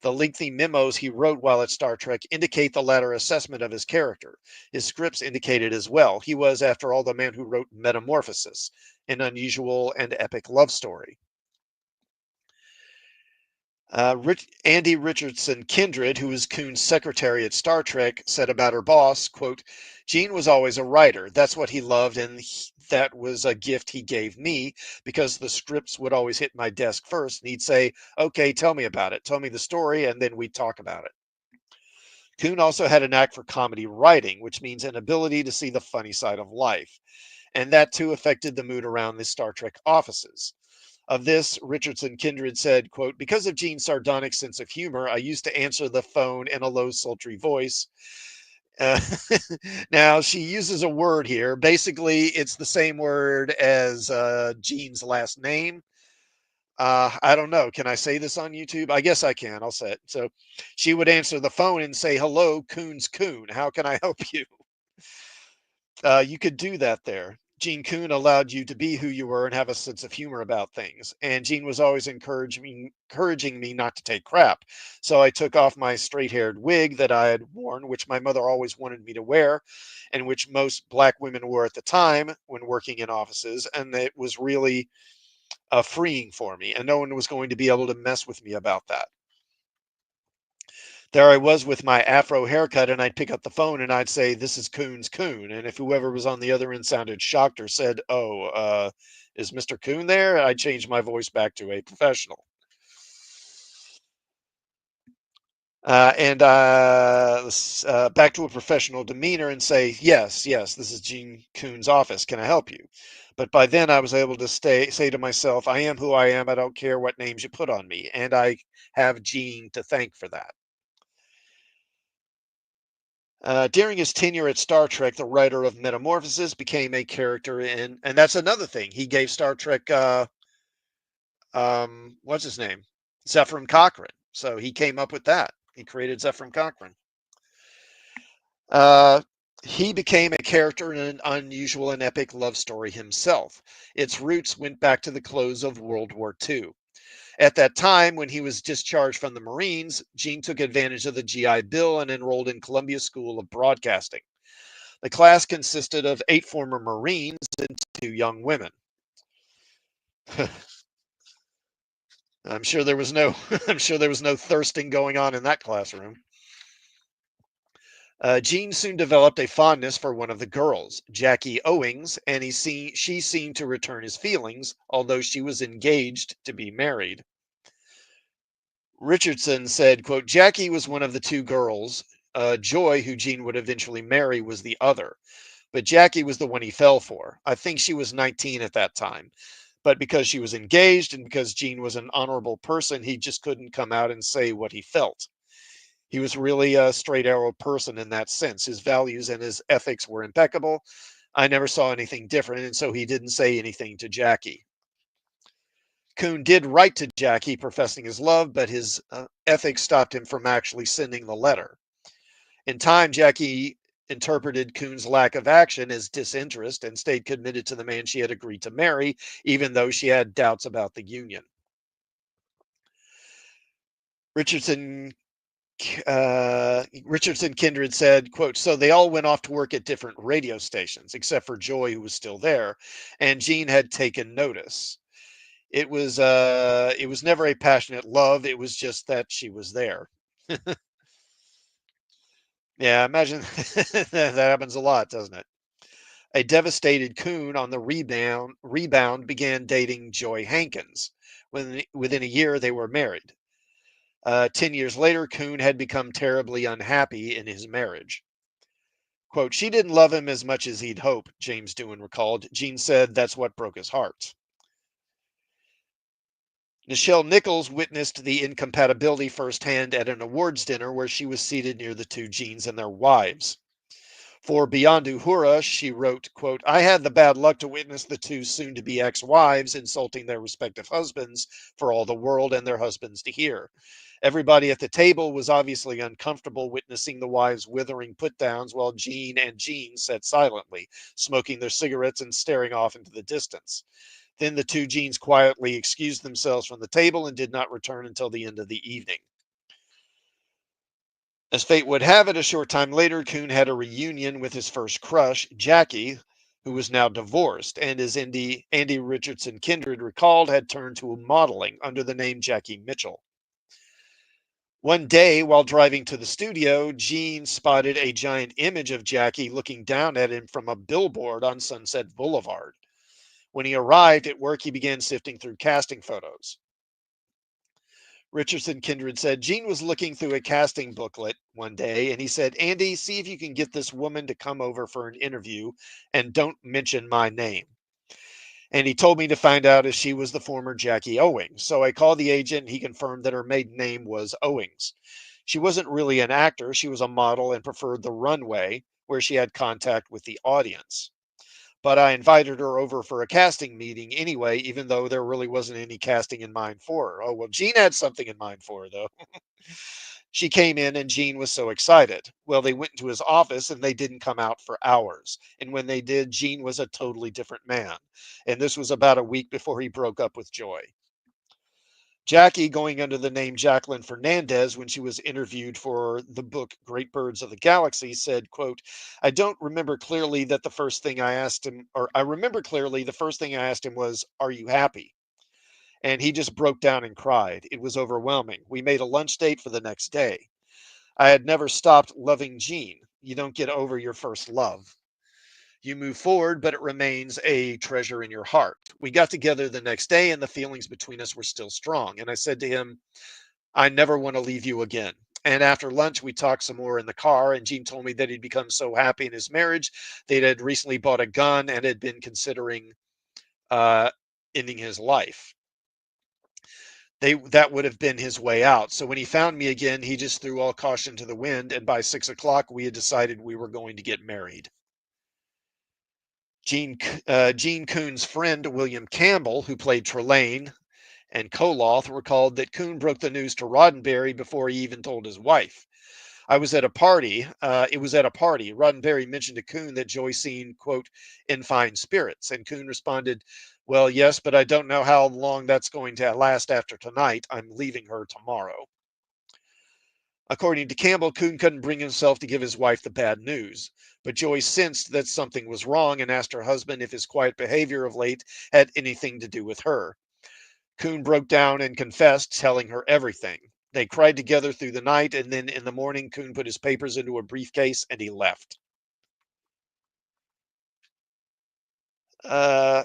The lengthy memos he wrote while at Star Trek indicate the latter assessment of his character. His scripts indicate it as well. He was, after all, the man who wrote Metamorphosis, an unusual and epic love story. Andy Richardson Kindred, who was Coon's secretary at Star Trek, said about her boss, quote, Gene was always a writer. That's what he loved, and that was a gift he gave me because the scripts would always hit my desk first, and he'd say, okay, tell me about it. Tell me the story, and then we'd talk about it. Coon also had a knack for comedy writing, which means an ability to see the funny side of life. And that too affected the mood around the Star Trek offices. Of this, Richardson Kindred said, quote, because of Gene's sardonic sense of humor, I used to answer the phone in a low, sultry voice. Uh, now, she uses a word here. Basically, it's the same word as Gene's last name. I don't know. Can I say this on YouTube? I guess I can. I'll say it. So she would answer the phone and say, hello, Coon's Coon. How can I help you? You could do that there. Gene Coon allowed you to be who you were and have a sense of humor about things. And Gene was always encouraging me not to take crap. So I took off my straight haired wig that I had worn, which my mother always wanted me to wear, and which most black women wore at the time when working in offices. And it was really freeing for me. And no one was going to be able to mess with me about that. There I was with my afro haircut, and I'd pick up the phone and I'd say, "This is Coon's Coon." And if whoever was on the other end sounded shocked or said, "Oh, is Mr. Coon there?" I'd change my voice back to a professional. And back to a professional demeanor and say, "Yes, yes, this is Gene Coon's office. Can I help you?" But by then I was able to say to myself, "I am who I am. I don't care what names you put on me." And I have Gene to thank for that. During his tenure at Star Trek, the writer of Metamorphosis became a character in, and that's another thing. He gave Star Trek, what's his name? Zefram Cochrane. So he came up with that. He created Zefram Cochrane. Uh, he became a character in an unusual and epic love story himself. Its roots went back to the close of World War II. At that time, when he was discharged from the Marines, Gene took advantage of the GI Bill and enrolled in Columbia School of Broadcasting. The class consisted of 8 former Marines and 2 young women. I'm sure there was no I'm sure there was no thirsting going on in that classroom. Gene soon developed a fondness for one of the girls, Jackie Owings, and she seemed to return his feelings, although she was engaged to be married. Richardson said, quote, "Jackie was one of the 2 girls. Joy, who Gene would eventually marry, was the other. But Jackie was the one he fell for. I think she was 19 at that time. But because she was engaged and because Gene was an honorable person, he just couldn't come out and say what he felt. He was really a straight arrow person in that sense. His values and his ethics were impeccable. I never saw anything different, and so he didn't say anything to Jackie." Coon did write to Jackie professing his love, but his ethics stopped him from actually sending the letter. In time, Jackie interpreted Coon's lack of action as disinterest and stayed committed to the man she had agreed to marry, even though she had doubts about the union. Richardson Richardson Kindred said, quote, "So they all went off to work at different radio stations, except for Joy, who was still there, and Gene had taken notice. It was never a passionate love. It was just that she was there." Yeah, imagine that happens a lot, doesn't it? A devastated Coon on the rebound began dating Joy Hankins. Within a year, they were married. 10 years later, Coon had become terribly unhappy in his marriage. Quote, "She didn't love him as much as he'd hoped," James Doohan recalled. Gene said that's what broke his heart. Nichelle Nichols witnessed the incompatibility firsthand at an awards dinner where she was seated near the 2 Genes and their wives. For Beyond Uhura, she wrote, quote, "I had the bad luck to witness the 2 soon-to-be ex-wives insulting their respective husbands for all the world and their husbands to hear. Everybody at the table was obviously uncomfortable witnessing the wives' withering put-downs while Gene and Jean sat silently, smoking their cigarettes and staring off into the distance. Then the 2 Genes quietly excused themselves from the table and did not return until the end of the evening. As fate would have it, a short time later, Coon had a reunion with his first crush, Jackie, who was now divorced, and as Andy Richardson Kindred recalled, had turned to modeling under the name Jackie Mitchell. One day, while driving to the studio, Gene spotted a giant image of Jackie looking down at him from a billboard on Sunset Boulevard. When he arrived at work, he began sifting through casting photos. Richardson Kindred said Gene was looking through a casting booklet one day and he said, "Andy, see if you can get this woman to come over for an interview and don't mention my name." And he told me to find out if she was the former Jackie Owings. So I called the agent and he confirmed that her maiden name was Owings. She wasn't really an actor, she was a model and preferred the runway where she had contact with the audience. But I invited her over for a casting meeting anyway, even though there really wasn't any casting in mind for her. Oh, well, Gene had something in mind for her, though. She came in and Gene was so excited. Well, they went into his office and they didn't come out for hours. And when they did, Gene was a totally different man. And this was about a week before he broke up with Joy. Jackie, going under the name Jacqueline Fernandez when she was interviewed for the book Great Birds of the Galaxy, said, quote, "I don't remember clearly that the first thing I asked him, or I remember clearly the first thing I asked him was, 'Are you happy?' And he just broke down and cried. It was overwhelming. We made a lunch date for the next day. I had never stopped loving Gene. You don't get over your first love. You move forward, but it remains a treasure in your heart. We got together the next day, and the feelings between us were still strong. And I said to him, I never want to leave you again. And after lunch, we talked some more in the car, and Gene told me that he'd become so happy in his marriage. They had recently bought a gun and had been considering uh, ending his life. That would have been his way out. So when he found me again, he just threw all caution to the wind, and by 6 o'clock, we had decided we were going to get married. Gene Coon's friend, William Campbell, who played Trelane and Koloth, recalled that Coon broke the news to Roddenberry before he even told his wife. I was at a party. It was at a party. Roddenberry mentioned to Coon that Joy seemed, quote, in fine spirits. And Coon responded, well, yes, but I don't know how long that's going to last after tonight. I'm leaving her tomorrow. According to Campbell, Coon couldn't bring himself to give his wife the bad news. But Joy sensed that something was wrong and asked her husband if his quiet behavior of late had anything to do with her. Coon broke down and confessed, telling her everything. They cried together through the night, and then in the morning, Coon put his papers into a briefcase and he left. Uh,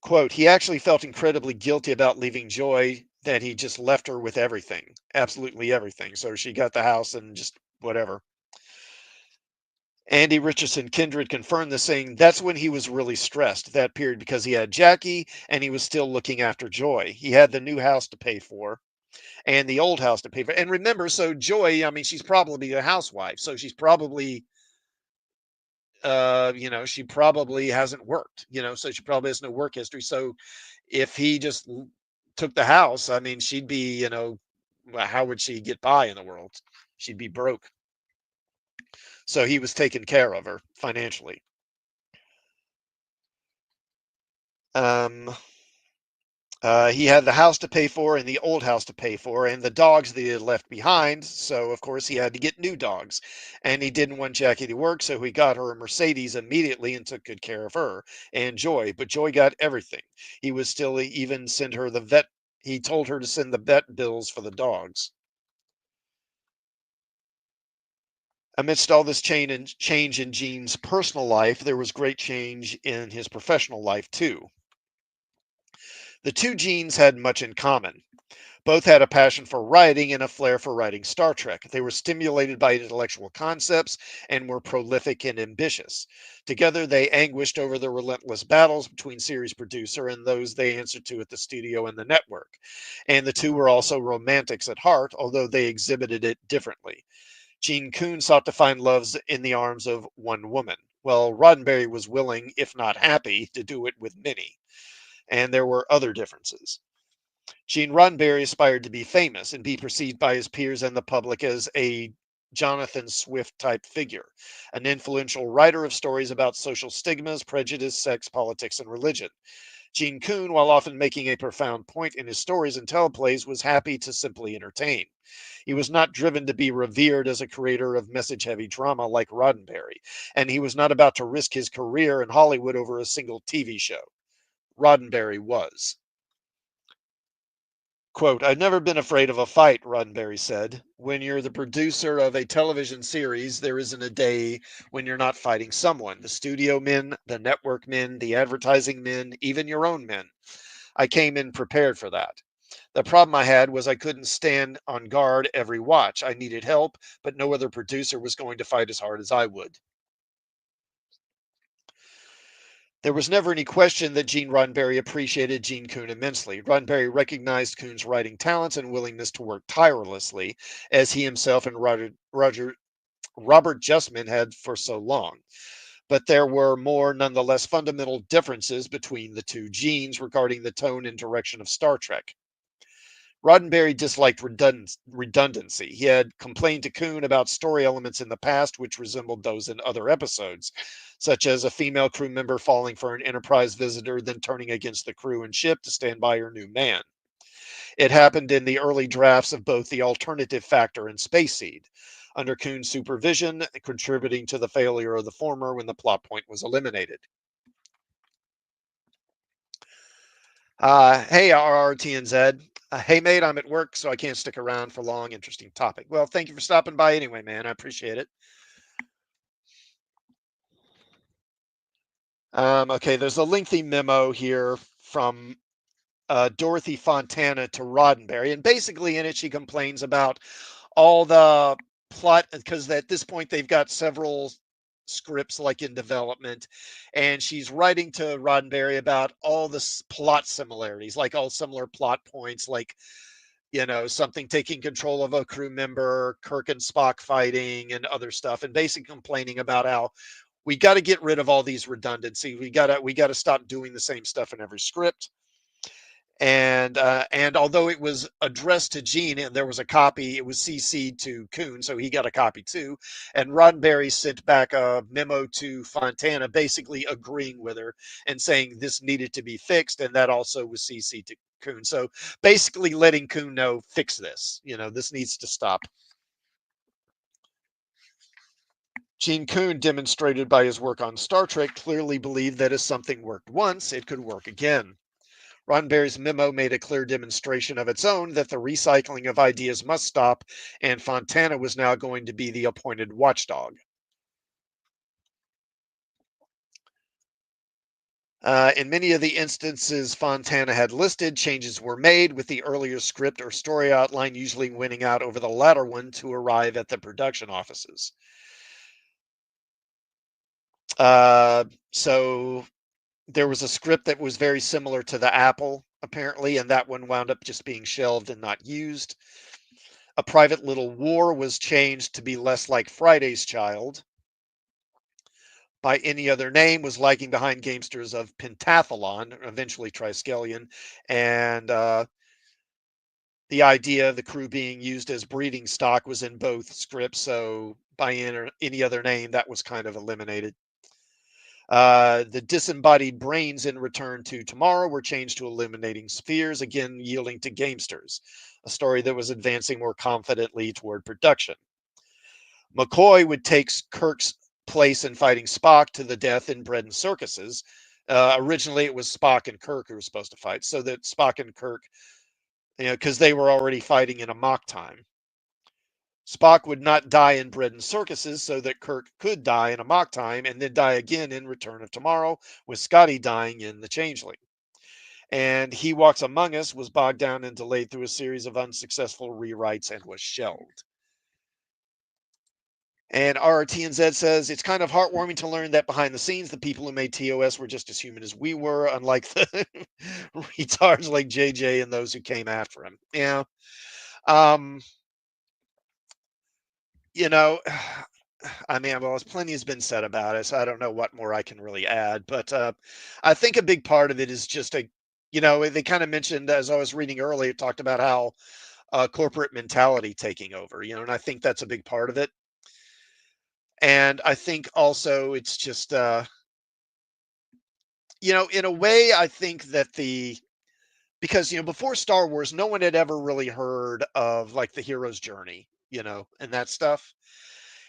Quote, he actually felt incredibly guilty about leaving Joy, that he just left her with everything, absolutely everything. So she got the house and just whatever. Andy Richardson Kindred confirmed this, saying that's when he was really stressed that period because he had Jackie and he was still looking after Joy. He had the new house to pay for and the old house to pay for. And remember, so Joy, I mean, she's probably a housewife, so she's probably, she probably hasn't worked, so she probably has no work history. So if he just took the house, I mean, she'd be, well, how would she get by in the world? She'd be broke. So he was taking care of her financially. Um, he had the house to pay for and the old house to pay for and the dogs that he had left behind. So, of course, he had to get new dogs. And he didn't want Jackie to work, so he got her a Mercedes immediately and took good care of her and Joy. But Joy got everything. He was still even send her the vet. He told her to send the vet bills for the dogs. Amidst all this change in Gene's personal life, there was great change in his professional life, too. The two Genes had much in common. Both had a passion for writing and a flair for writing Star Trek. They were stimulated by intellectual concepts and were prolific and ambitious. Together, they anguished over the relentless battles between series producer and those they answered to at the studio and the network. And the two were also romantics at heart, although they exhibited it differently. Gene Coon sought to find loves in the arms of one woman, while Roddenberry was willing, if not happy, to do it with many. And there were other differences. Gene Roddenberry aspired to be famous and be perceived by his peers and the public as a Jonathan Swift type figure, an influential writer of stories about social stigmas, prejudice, sex, politics, and religion. Gene Coon, while often making a profound point in his stories and teleplays, was happy to simply entertain. He was not driven to be revered as a creator of message heavy drama like Roddenberry, and he was not about to risk his career in Hollywood over a single TV show. Roddenberry was. Quote, I've never been afraid of a fight, Roddenberry said. When you're the producer of a television series, there isn't a day when you're not fighting someone. The studio men, the network men, the advertising men, even your own men. I came in prepared for that. The problem I had was I couldn't stand on guard every watch. I needed help, but no other producer was going to fight as hard as I would. There was never any question that Gene Roddenberry appreciated Gene Coon immensely. Roddenberry recognized Coon's writing talents and willingness to work tirelessly, as he himself and Robert Justman had for so long. But there were more, nonetheless, fundamental differences between the two Genes regarding the tone and direction of Star Trek. Roddenberry disliked redundancy. He had complained to Coon about story elements in the past which resembled those in other episodes, such as a female crew member falling for an Enterprise visitor, then turning against the crew and ship to stand by her new man. It happened in the early drafts of both the Alternative Factor and Space Seed, under Coon's supervision, contributing to the failure of the former when the plot point was eliminated. Hey, RRTNZ. Hey, mate, I'm at work, so I can't stick around for long. Interesting topic. Well, thank you for stopping by anyway, man. I appreciate it. Okay, there's a lengthy memo here from Dorothy Fontana to Roddenberry, and basically in it she complains about all the plot because at this point they've got several scripts like in development, and she's writing to Roddenberry about all the plot similarities, like all similar plot points, like something taking control of a crew member, Kirk and Spock fighting, and other stuff, and basically complaining about how we got to get rid of all these redundancy. We got to stop doing the same stuff in every script. And although it was addressed to Gene and there was a copy, it was CC'd to Coon, so he got a copy too. And Roddenberry sent back a memo to Fontana, basically agreeing with her and saying this needed to be fixed, and that also was CC'd to Coon. So basically, letting Coon know, fix this. This needs to stop. Gene Coon, demonstrated by his work on Star Trek, clearly believed that if something worked once, it could work again. Roddenberry's memo made a clear demonstration of its own that the recycling of ideas must stop, and Fontana was now going to be the appointed watchdog. In many of the instances Fontana had listed, changes were made, with the earlier script or story outline usually winning out over the latter one to arrive at the production offices. So there was a script that was very similar to the Apple, apparently, and that one wound up just being shelved and not used. A Private Little War was changed to be less like Friday's Child. By Any Other Name was lagging behind Gamesters of Pentathlon, eventually Triskelion, and the idea of the crew being used as breeding stock was in both scripts. So by Any Other Name, that was kind of eliminated. The disembodied brains in Return to Tomorrow were changed to Eliminating Spheres, again yielding to Gamesters, a story that was advancing more confidently toward production. McCoy would take Kirk's place in fighting Spock to the death in Bread and Circuses. Originally, it was Spock and Kirk who were supposed to fight, so that Spock and Kirk, because they were already fighting in a mock time. Spock would not die in Bread and Circuses, so that Kirk could die in a mock time and then die again in Return of Tomorrow, with Scotty dying in The Changeling. And He Walks Among Us was bogged down and delayed through a series of unsuccessful rewrites and was shelved. And RRTNZ says it's kind of heartwarming to learn that behind the scenes, the people who made TOS were just as human as we were, unlike the retards like JJ and those who came after him. Yeah. Um, you know, I mean, well, plenty has been said about it, so I don't know what more I can really add. But I think a big part of it is just they kind of mentioned, as I was reading earlier, it talked about how corporate mentality taking over, and I think that's a big part of it. And I think also it's just, in a way, I think that because, before Star Wars, no one had ever really heard of like the hero's journey, and that stuff.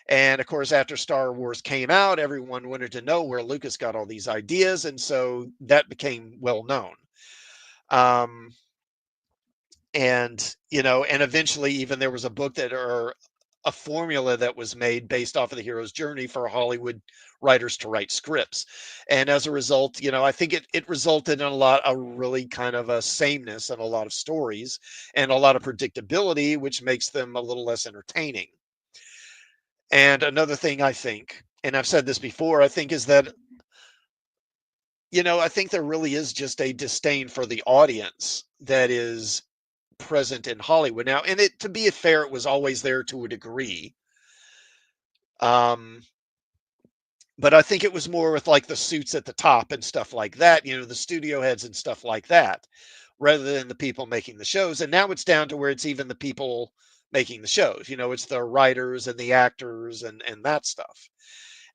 And of course, after Star Wars came out, everyone wanted to know where Lucas got all these ideas. And so that became well known. Um, and eventually, even there was a book or a formula that was made based off of the hero's journey for Hollywood writers to write scripts. And as a result, I think it resulted in a really kind of a sameness and a lot of stories and a lot of predictability, which makes them a little less entertaining. And another thing I think, and I've said this before, I think is that, I think there really is just a disdain for the audience that is present in Hollywood now. And to be fair, it was always there to a degree. Um, but I think it was more with like the suits at the top and stuff like that, the studio heads and stuff like that, rather than the people making the shows. And now it's down to where it's even the people making the shows, it's the writers and the actors and that stuff.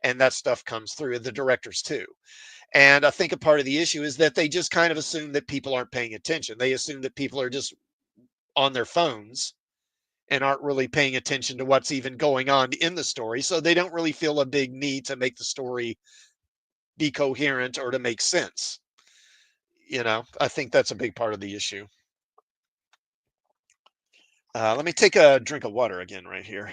And that stuff comes through the directors too. And I think a part of the issue is that they just kind of assume that people aren't paying attention. They assume that people are just on their phones and aren't really paying attention to what's even going on in the story. So they don't really feel a big need to make the story be coherent or to make sense. I think that's a big part of the issue. Let me take a drink of water again right here.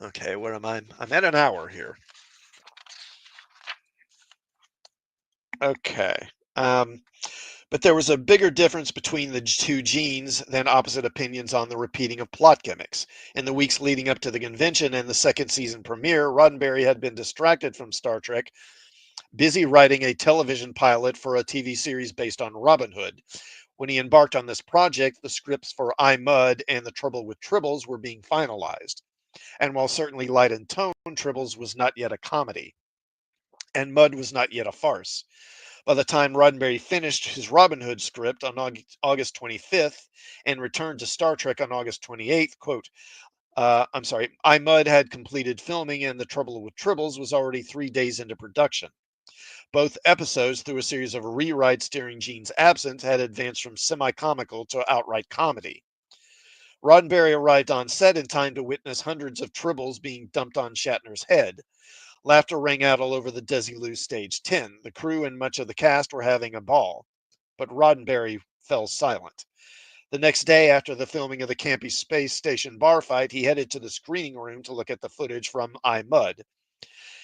Okay, where am I? I'm at an hour here. Okay. Um, but there was a bigger difference between the two genes than opposite opinions on the repeating of plot gimmicks. In the weeks leading up to the convention and the second season premiere, Roddenberry had been distracted from Star Trek, busy writing a television pilot for a TV series based on Robin Hood. When he embarked on this project, the scripts for I Mud and The Trouble with Tribbles were being finalized. And while certainly light in tone, Tribbles was not yet a comedy, and Mud was not yet a farce. By the time Roddenberry finished his Robin Hood script on August 25th and returned to Star Trek on August 28th, I'm sorry, I Mud had completed filming and The Trouble with Tribbles was already 3 days into production. Both episodes, through a series of rewrites during Gene's absence, had advanced from semi comical to outright comedy. Roddenberry arrived on set in time to witness hundreds of tribbles being dumped on Shatner's head. Laughter rang out all over the Desilu stage 10. The crew and much of the cast were having a ball, but Roddenberry fell silent. The next day, after the filming of the campy space station bar fight, he headed to the screening room to look at the footage from I Mud.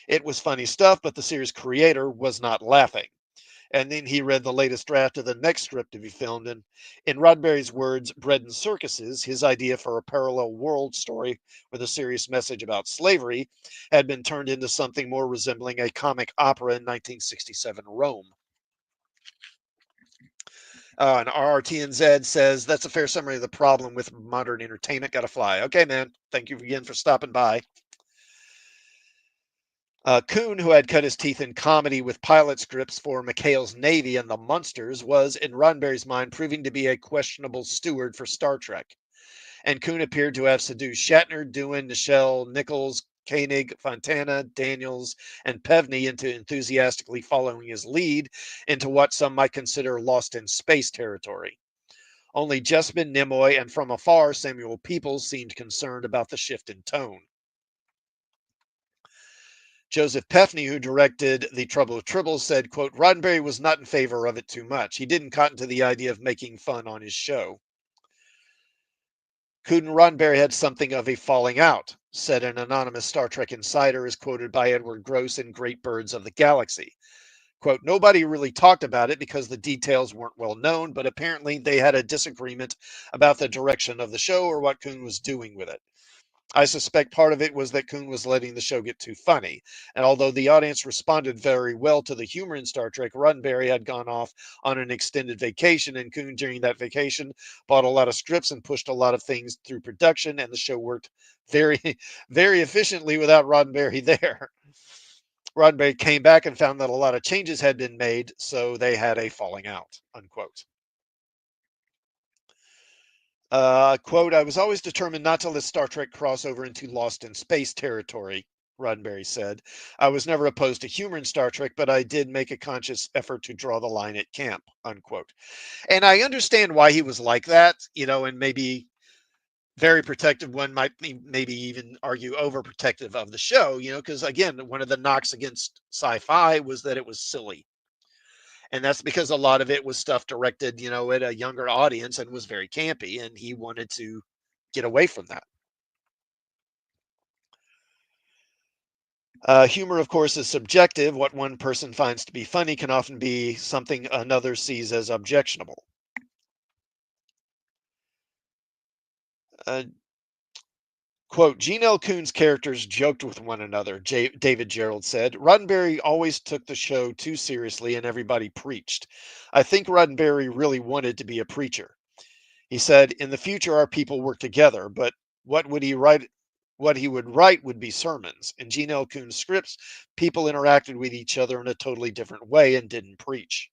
It was funny stuff, but the series creator was not laughing. And then he read the latest draft of the next script to be filmed. And in Roddenberry's words, Bread and Circuses, his idea for a parallel world story with a serious message about slavery, had been turned into something more resembling a comic opera in 1967 Rome. And RRTNZ says that's a fair summary of the problem with modern entertainment. Gotta fly. Okay, man. Thank you again for stopping by. Coon, who had cut his teeth in comedy with pilot scripts for McHale's Navy and The Munsters, was, in Roddenberry's mind, proving to be a questionable steward for Star Trek. And Coon appeared to have seduced Shatner, Doohan, Nichelle, Nichols, Koenig, Fontana, Daniels, and Pevney into enthusiastically following his lead into what some might consider lost in space territory. Only Jessamine Nimoy and from afar Samuel Peoples seemed concerned about the shift in tone. Joseph Pefney, who directed The Trouble with Tribbles, said, quote, Roddenberry was not in favor of it too much. He didn't cotton to the idea of making fun on his show. Coon and Roddenberry had something of a falling out, said an anonymous Star Trek insider, as quoted by Edward Gross in Great Birds of the Galaxy. Quote, nobody really talked about it because the details weren't well known, but apparently they had a disagreement about the direction of the show or what Coon was doing with it. I suspect part of it was that Coon was letting the show get too funny. And although the audience responded very well to the humor in Star Trek, Roddenberry had gone off on an extended vacation, and Coon, during that vacation, bought a lot of scripts and pushed a lot of things through production, and the show worked very, very efficiently without Roddenberry there. Roddenberry came back and found that a lot of changes had been made, so they had a falling out, unquote. Quote, I was always determined not to let Star Trek cross over into Lost in Space territory, Roddenberry said. I was never opposed to humor in Star Trek, but I did make a conscious effort to draw the line at camp, unquote. And I understand why he was like that, and maybe very protective. One might maybe even argue overprotective of the show, because again, one of the knocks against sci-fi was that it was silly. And that's because a lot of it was stuff directed, at a younger audience and was very campy, and he wanted to get away from that. Humor, of course, is subjective. What one person finds to be funny can often be something another sees as objectionable. Uh, Quote, Gene L. Coon's characters joked with one another, David Gerald said. Roddenberry always took the show too seriously and everybody preached. I think Roddenberry really wanted to be a preacher. He said, in the future, our people work together, but what would he write? What he would write would be sermons. In Gene L. Coon's scripts, people interacted with each other in a totally different way and didn't preach.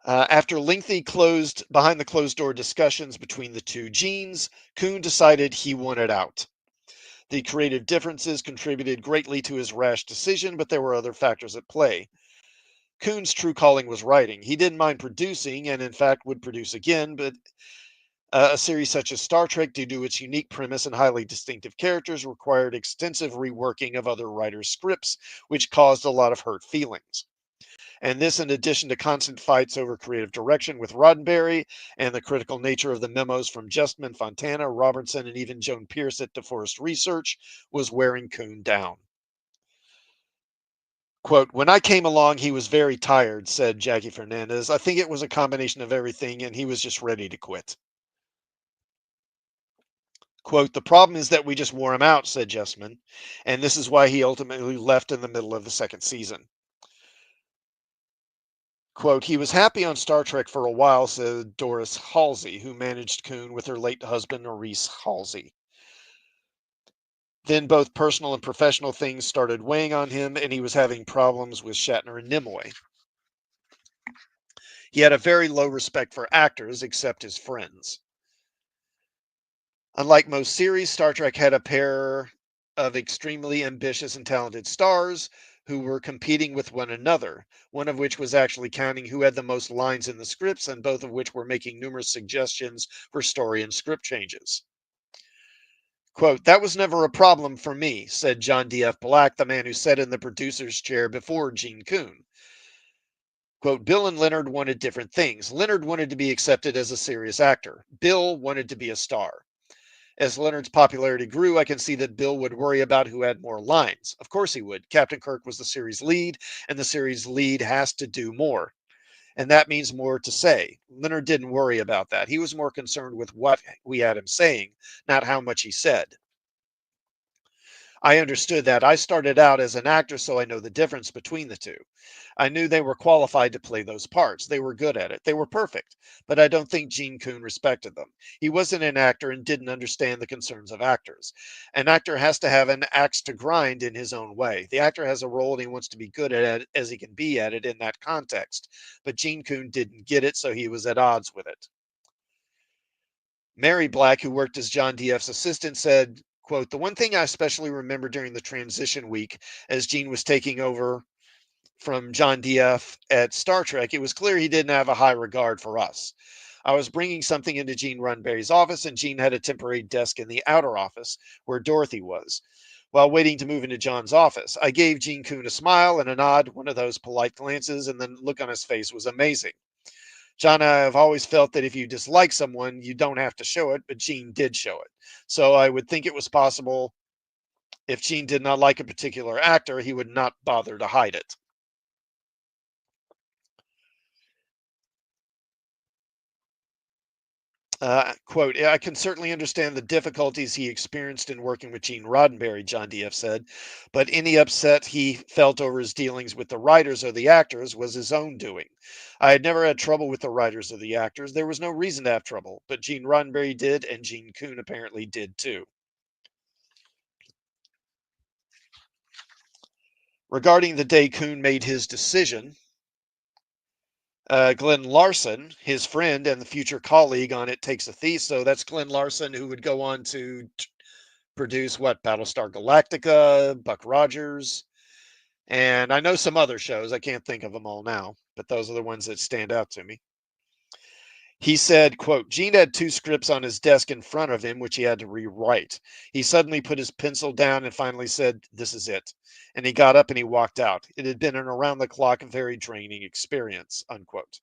After lengthy behind the closed door discussions between the two Genes, Coon decided he wanted out. The creative differences contributed greatly to his rash decision, but there were other factors at play. Coon's true calling was writing. He didn't mind producing, and in fact would produce again, but A series such as Star Trek, due to its unique premise and highly distinctive characters, required extensive reworking of other writers' scripts, which caused a lot of hurt feelings. And this, in addition to constant fights over creative direction with Roddenberry and the critical nature of the memos from Justman, Fontana, Robertson, and even Joan Pierce at DeForest Research, was wearing Coon down. Quote, when I came along, he was very tired, said Jackie Fernandez. I think it was a combination of everything, and he was just ready to quit. Quote, the problem is that we just wore him out, said Justman, and this is why he ultimately left in the middle of the second season. Quote, he was happy on Star Trek for a while, said Doris Halsey, who managed Coon with her late husband, Maurice Halsey. Then both personal and professional things started weighing on him, and he was having problems with Shatner and Nimoy. He had a very low respect for actors, except his friends. Unlike most series, Star Trek had a pair of extremely ambitious and talented stars who were competing with one another, one of which was actually counting who had the most lines in the scripts, and both of which were making numerous suggestions for story and script changes. Quote, that was never a problem for me, said John D.F. Black, the man who sat in the producer's chair before Gene Coon. Quote, Bill and Leonard wanted different things. Leonard wanted to be accepted as a serious actor. Bill wanted to be a star. As Leonard's popularity grew, I can see that Bill would worry about who had more lines. Of course he would. Captain Kirk was the series lead, and the series lead has to do more. And that means more to say. Leonard didn't worry about that. He was more concerned with what we had him saying, not how much he said. I understood that. I started out as an actor, so I know the difference between the two. I knew they were qualified to play those parts. They were good at it. They were perfect. But I don't think Gene Coon respected them. He wasn't an actor and didn't understand the concerns of actors. An actor has to have an axe to grind in his own way. The actor has a role and he wants to be good at it as he can be at it in that context. But Gene Coon didn't get it, so he was at odds with it. Mary Black, who worked as John D.F.'s assistant, said, quote, the one thing I especially remember during the transition week as Gene was taking over from John D.F. at Star Trek, it was clear he didn't have a high regard for us. I was bringing something into Gene Roddenberry's office, and Gene had a temporary desk in the outer office where Dorothy was. While waiting to move into John's office, I gave Gene Coon a smile and a nod, one of those polite glances, and the look on his face was amazing. John, I've always felt that if you dislike someone, you don't have to show it, but Gene did show it. So I would think it was possible if Gene did not like a particular actor, he would not bother to hide it. Quote, "Yeah, I can certainly understand the difficulties he experienced in working with Gene Roddenberry, John D.F. said, but any upset he felt over his dealings with the writers or the actors was his own doing. I had never had trouble with the writers or the actors. There was no reason to have trouble, but Gene Roddenberry did, and Gene Coon apparently did too. Regarding the day Coon made his decision, Glenn Larson, his friend and the future colleague on It Takes a Thief, so that's Glenn Larson who would go on to produce what, Battlestar Galactica, Buck Rogers, and I know some other shows. I can't think of them all now, but those are the ones that stand out to me. He said, quote, Gene had two scripts on his desk in front of him, which he had to rewrite. He suddenly put his pencil down and finally said, this is it. And he got up and he walked out. It had been an around the clock, very draining experience, unquote.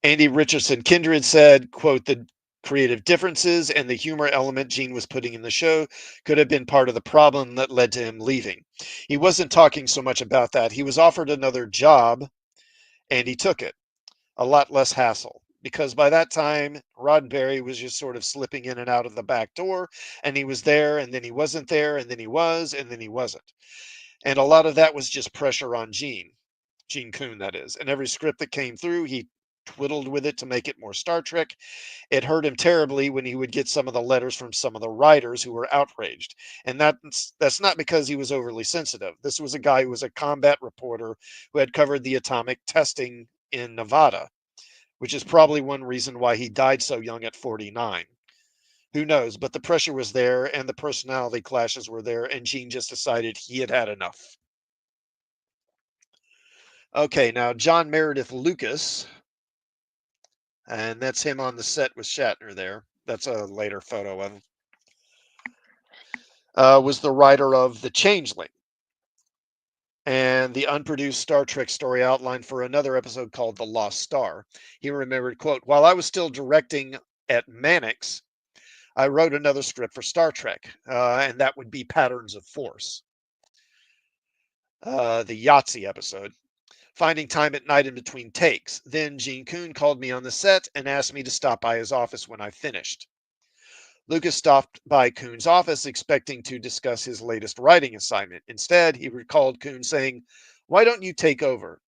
Andy Richardson Kindred said, quote, the creative differences and the humor element Gene was putting in the show could have been part of the problem that led to him leaving. He wasn't talking so much about that. He was offered another job and he took it. A lot less hassle. Because by that time, Roddenberry was just sort of slipping in and out of the back door, and he was there, and then he wasn't there, and then he was, and then he wasn't. And a lot of that was just pressure on Gene Coon, that is. And every script that came through, he twiddled with it to make it more Star Trek. It hurt him terribly when he would get some of the letters from some of the writers who were outraged. And that's not because he was overly sensitive. This was a guy who was a combat reporter who had covered the atomic testing in Nevada, which is probably one reason why he died so young at 49. Who knows? But the pressure was there and the personality clashes were there, and Gene just decided he had had enough. Okay, now John Meredith Lucas And that's him on the set with Shatner there. That's a later photo of him. Was the writer of The Changeling and the unproduced Star Trek story outline for another episode called The Lost Star. He remembered, quote, while I was still directing at Mannix, I wrote another script for Star Trek, and that would be Patterns of Force, the Yahtzee episode. Finding time at night in between takes. Then Gene Coon called me on the set and asked me to stop by his office when I finished. Lucas stopped by Coon's office expecting to discuss his latest writing assignment. Instead, he recalled Coon saying, why don't you take over?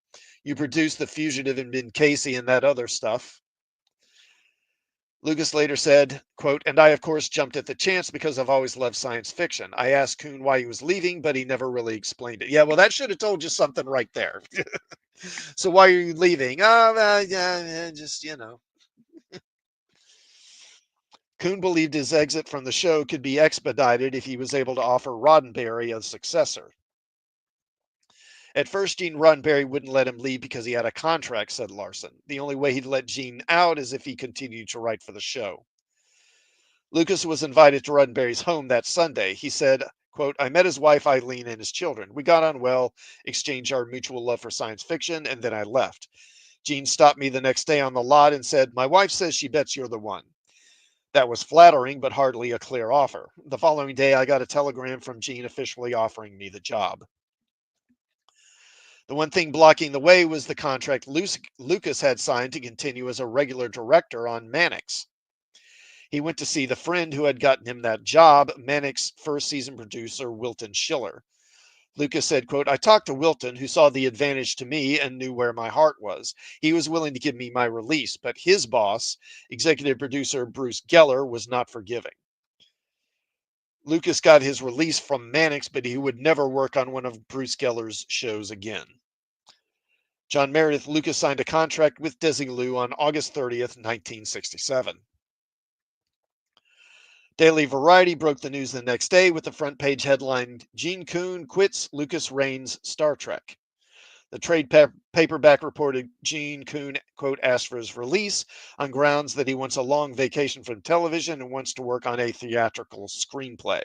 You produced The Fugitive and Ben Casey and that other stuff. Lucas later said, quote, and I, of course, jumped at the chance because I've always loved science fiction. I asked Coon why he was leaving, but he never really explained it. Yeah, well, that should have told you something right there. So why are you leaving? Oh, yeah, just, you know. Coon believed his exit from the show could be expedited if he was able to offer Roddenberry a successor. At first, Gene Roddenberry wouldn't let him leave because he had a contract, said Larson. The only way he'd let Gene out is if he continued to write for the show. Lucas was invited to Roddenberry's home that Sunday. He said, quote, I met his wife, Eileen, and his children. We got on well, exchanged our mutual love for science fiction, and then I left. Gene stopped me the next day on the lot and said, my wife says she bets you're the one. That was flattering, but hardly a clear offer. The following day, I got a telegram from Gene officially offering me the job. The one thing blocking the way was the contract Lucas had signed to continue as a regular director on Mannix. He went to see the friend who had gotten him that job, Mannix first season producer Wilton Schiller. Lucas said, quote, I talked to Wilton, who saw the advantage to me and knew where my heart was. He was willing to give me my release, but his boss, executive producer Bruce Geller, was not forgiving. Lucas got his release from Mannix, but he would never work on one of Bruce Geller's shows again. John Meredith Lucas signed a contract with Desilu on August 30th, 1967. Daily Variety broke the news the next day with the front page headline, Gene Coon quits Lucas Rain's Star Trek. The trade paperback reported Gene Coon, quote, asked for his release on grounds that he wants a long vacation from television and wants to work on a theatrical screenplay.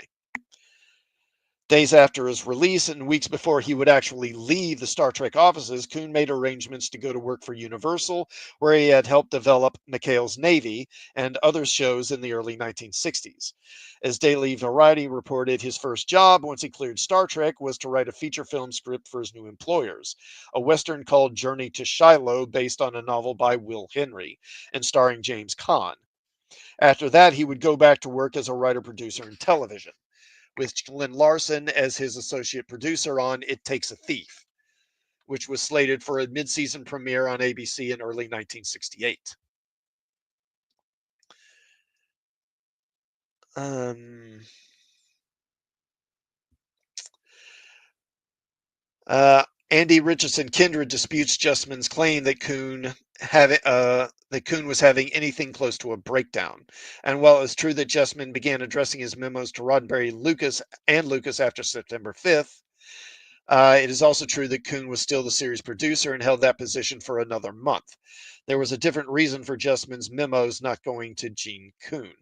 Days after his release and weeks before he would actually leave the Star Trek offices, Coon made arrangements to go to work for Universal, where he had helped develop McHale's Navy and other shows in the early 1960s. As Daily Variety reported, his first job, once he cleared Star Trek, was to write a feature film script for his new employers, a Western called Journey to Shiloh, based on a novel by Will Henry and starring James Caan. After that, he would go back to work as a writer-producer in television, with Glenn Larson as his associate producer on It Takes a Thief, which was slated for a mid-season premiere on ABC in early 1968. Uh, Andy Richardson Kindred disputes Justman's claim that Coon was having anything close to a breakdown. And while it's true that Justman began addressing his memos to Roddenberry Lucas after September 5th, it is also true that Coon was still the series producer and held that position for another month. There was a different reason for Justman's memos not going to Gene Coon.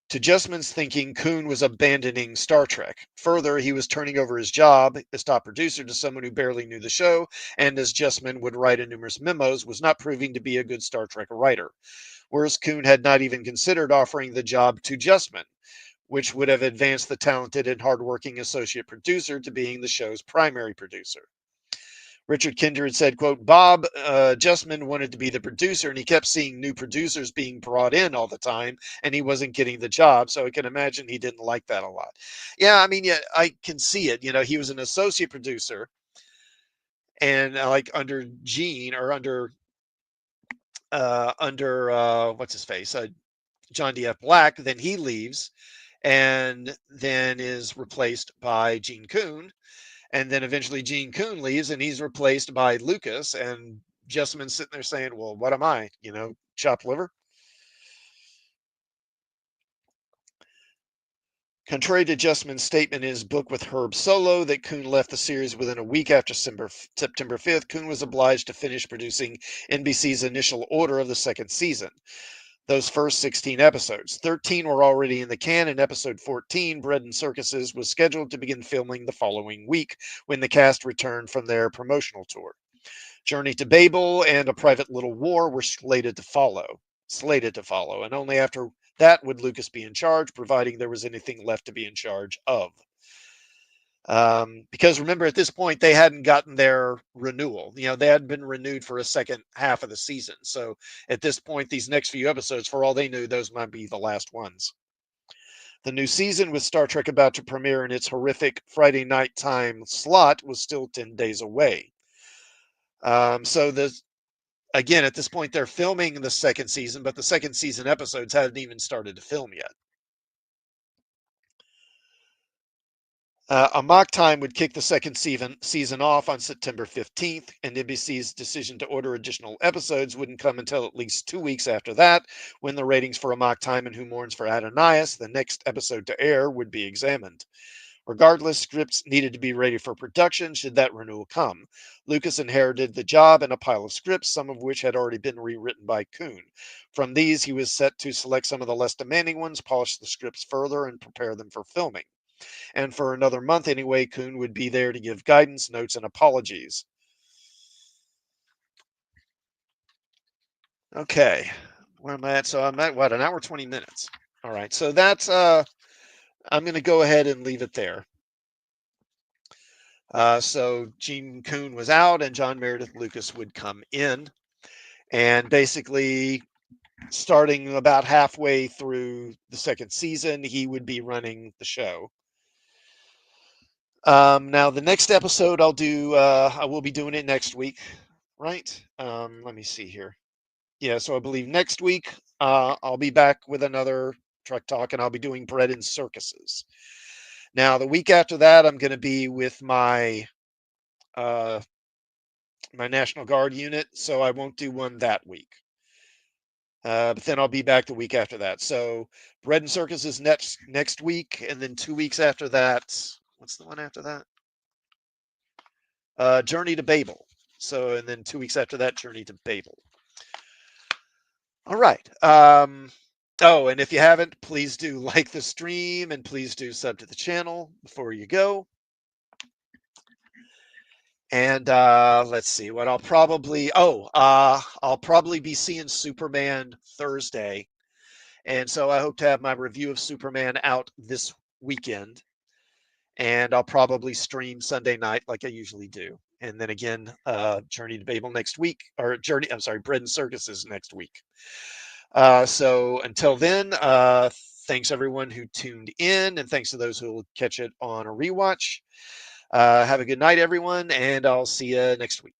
To Justman's thinking, Coon was abandoning Star Trek. Further, he was turning over his job as top producer to someone who barely knew the show, and as Justman would write in numerous memos, was not proving to be a good Star Trek writer. Whereas Coon had not even considered offering the job to Justman, which would have advanced the talented and hardworking associate producer to being the show's primary producer. Richard Kindred said, quote, Bob Justman wanted to be the producer, and he kept seeing new producers being brought in all the time, and he wasn't getting the job, so I can imagine he didn't like that a lot. Yeah, I mean, yeah, I can see it. You know, he was an associate producer, and like under Gene, or under what's his face, John D.F. Black, then he leaves, and then is replaced by Gene Coon. And then eventually Gene Coon leaves and he's replaced by Lucas. And Justman's sitting there saying, well, what am I? You know, chopped liver? Contrary to Justman's statement in his book with Herb Solo that Coon left the series within a week after September 5th, Coon was obliged to finish producing NBC's initial order of the second season. Those first 16 episodes. 13 were already in the can, and episode 14, Bread and Circuses, was scheduled to begin filming the following week when the cast returned from their promotional tour. Journey to Babel and A Private Little War were slated to follow, and only after that would Lucas be in charge, providing there was anything left to be in charge of. Because remember, at this point, they hadn't gotten their renewal. They hadn't been renewed for a second half of the season. So at this point, these next few episodes, for all they knew, those might be the last ones. The new season, with Star Trek about to premiere in its horrific Friday night time slot, was still 10 days away. So again, at this point, they're filming the second season, but the second season episodes hadn't even started to film yet. Amok Time would kick the second season off on September 15th, and NBC's decision to order additional episodes wouldn't come until at least 2 weeks after that, when the ratings for Amok Time and Who Mourns for Adonias, the next episode to air, would be examined. Regardless, scripts needed to be ready for production should that renewal come. Lucas inherited the job and a pile of scripts, some of which had already been rewritten by Coon. From these, he was set to select some of the less demanding ones, polish the scripts further, and prepare them for filming. And for another month anyway, Coon would be there to give guidance, notes, and apologies. Okay, where am I at? So I'm at, an hour 20 minutes. All right, so that's I'm going to go ahead and leave it there. So Gene Coon was out, and John Meredith Lucas would come in, and basically, starting about halfway through the second season, he would be running the show. Now, the next episode I'll do, I will be doing it next week, right? Let me see here. Yeah, so I believe next week I'll be back with another Trek Talk, and I'll be doing Bread and Circuses. Now, the week after that, I'm going to be with my my National Guard unit, so I won't do one that week. But then I'll be back the week after that. So Bread and Circus is next week, and then 2 weeks after that, what's the one after that? Journey to Babel. So, and then 2 weeks after that, Journey to Babel. All right. Oh, and if you haven't, please do like the stream and please do sub to the channel before you go. And let's see what I'll probably. I'll probably be seeing Superman Thursday, and so I hope to have my review of Superman out this weekend. And I'll probably stream Sunday night like I usually do, and then again, Journey to Babel next week, or Bread and Circuses next week. So until then, thanks everyone who tuned in, and thanks to those who will catch it on a rewatch. Have a good night, everyone, and I'll see you next week.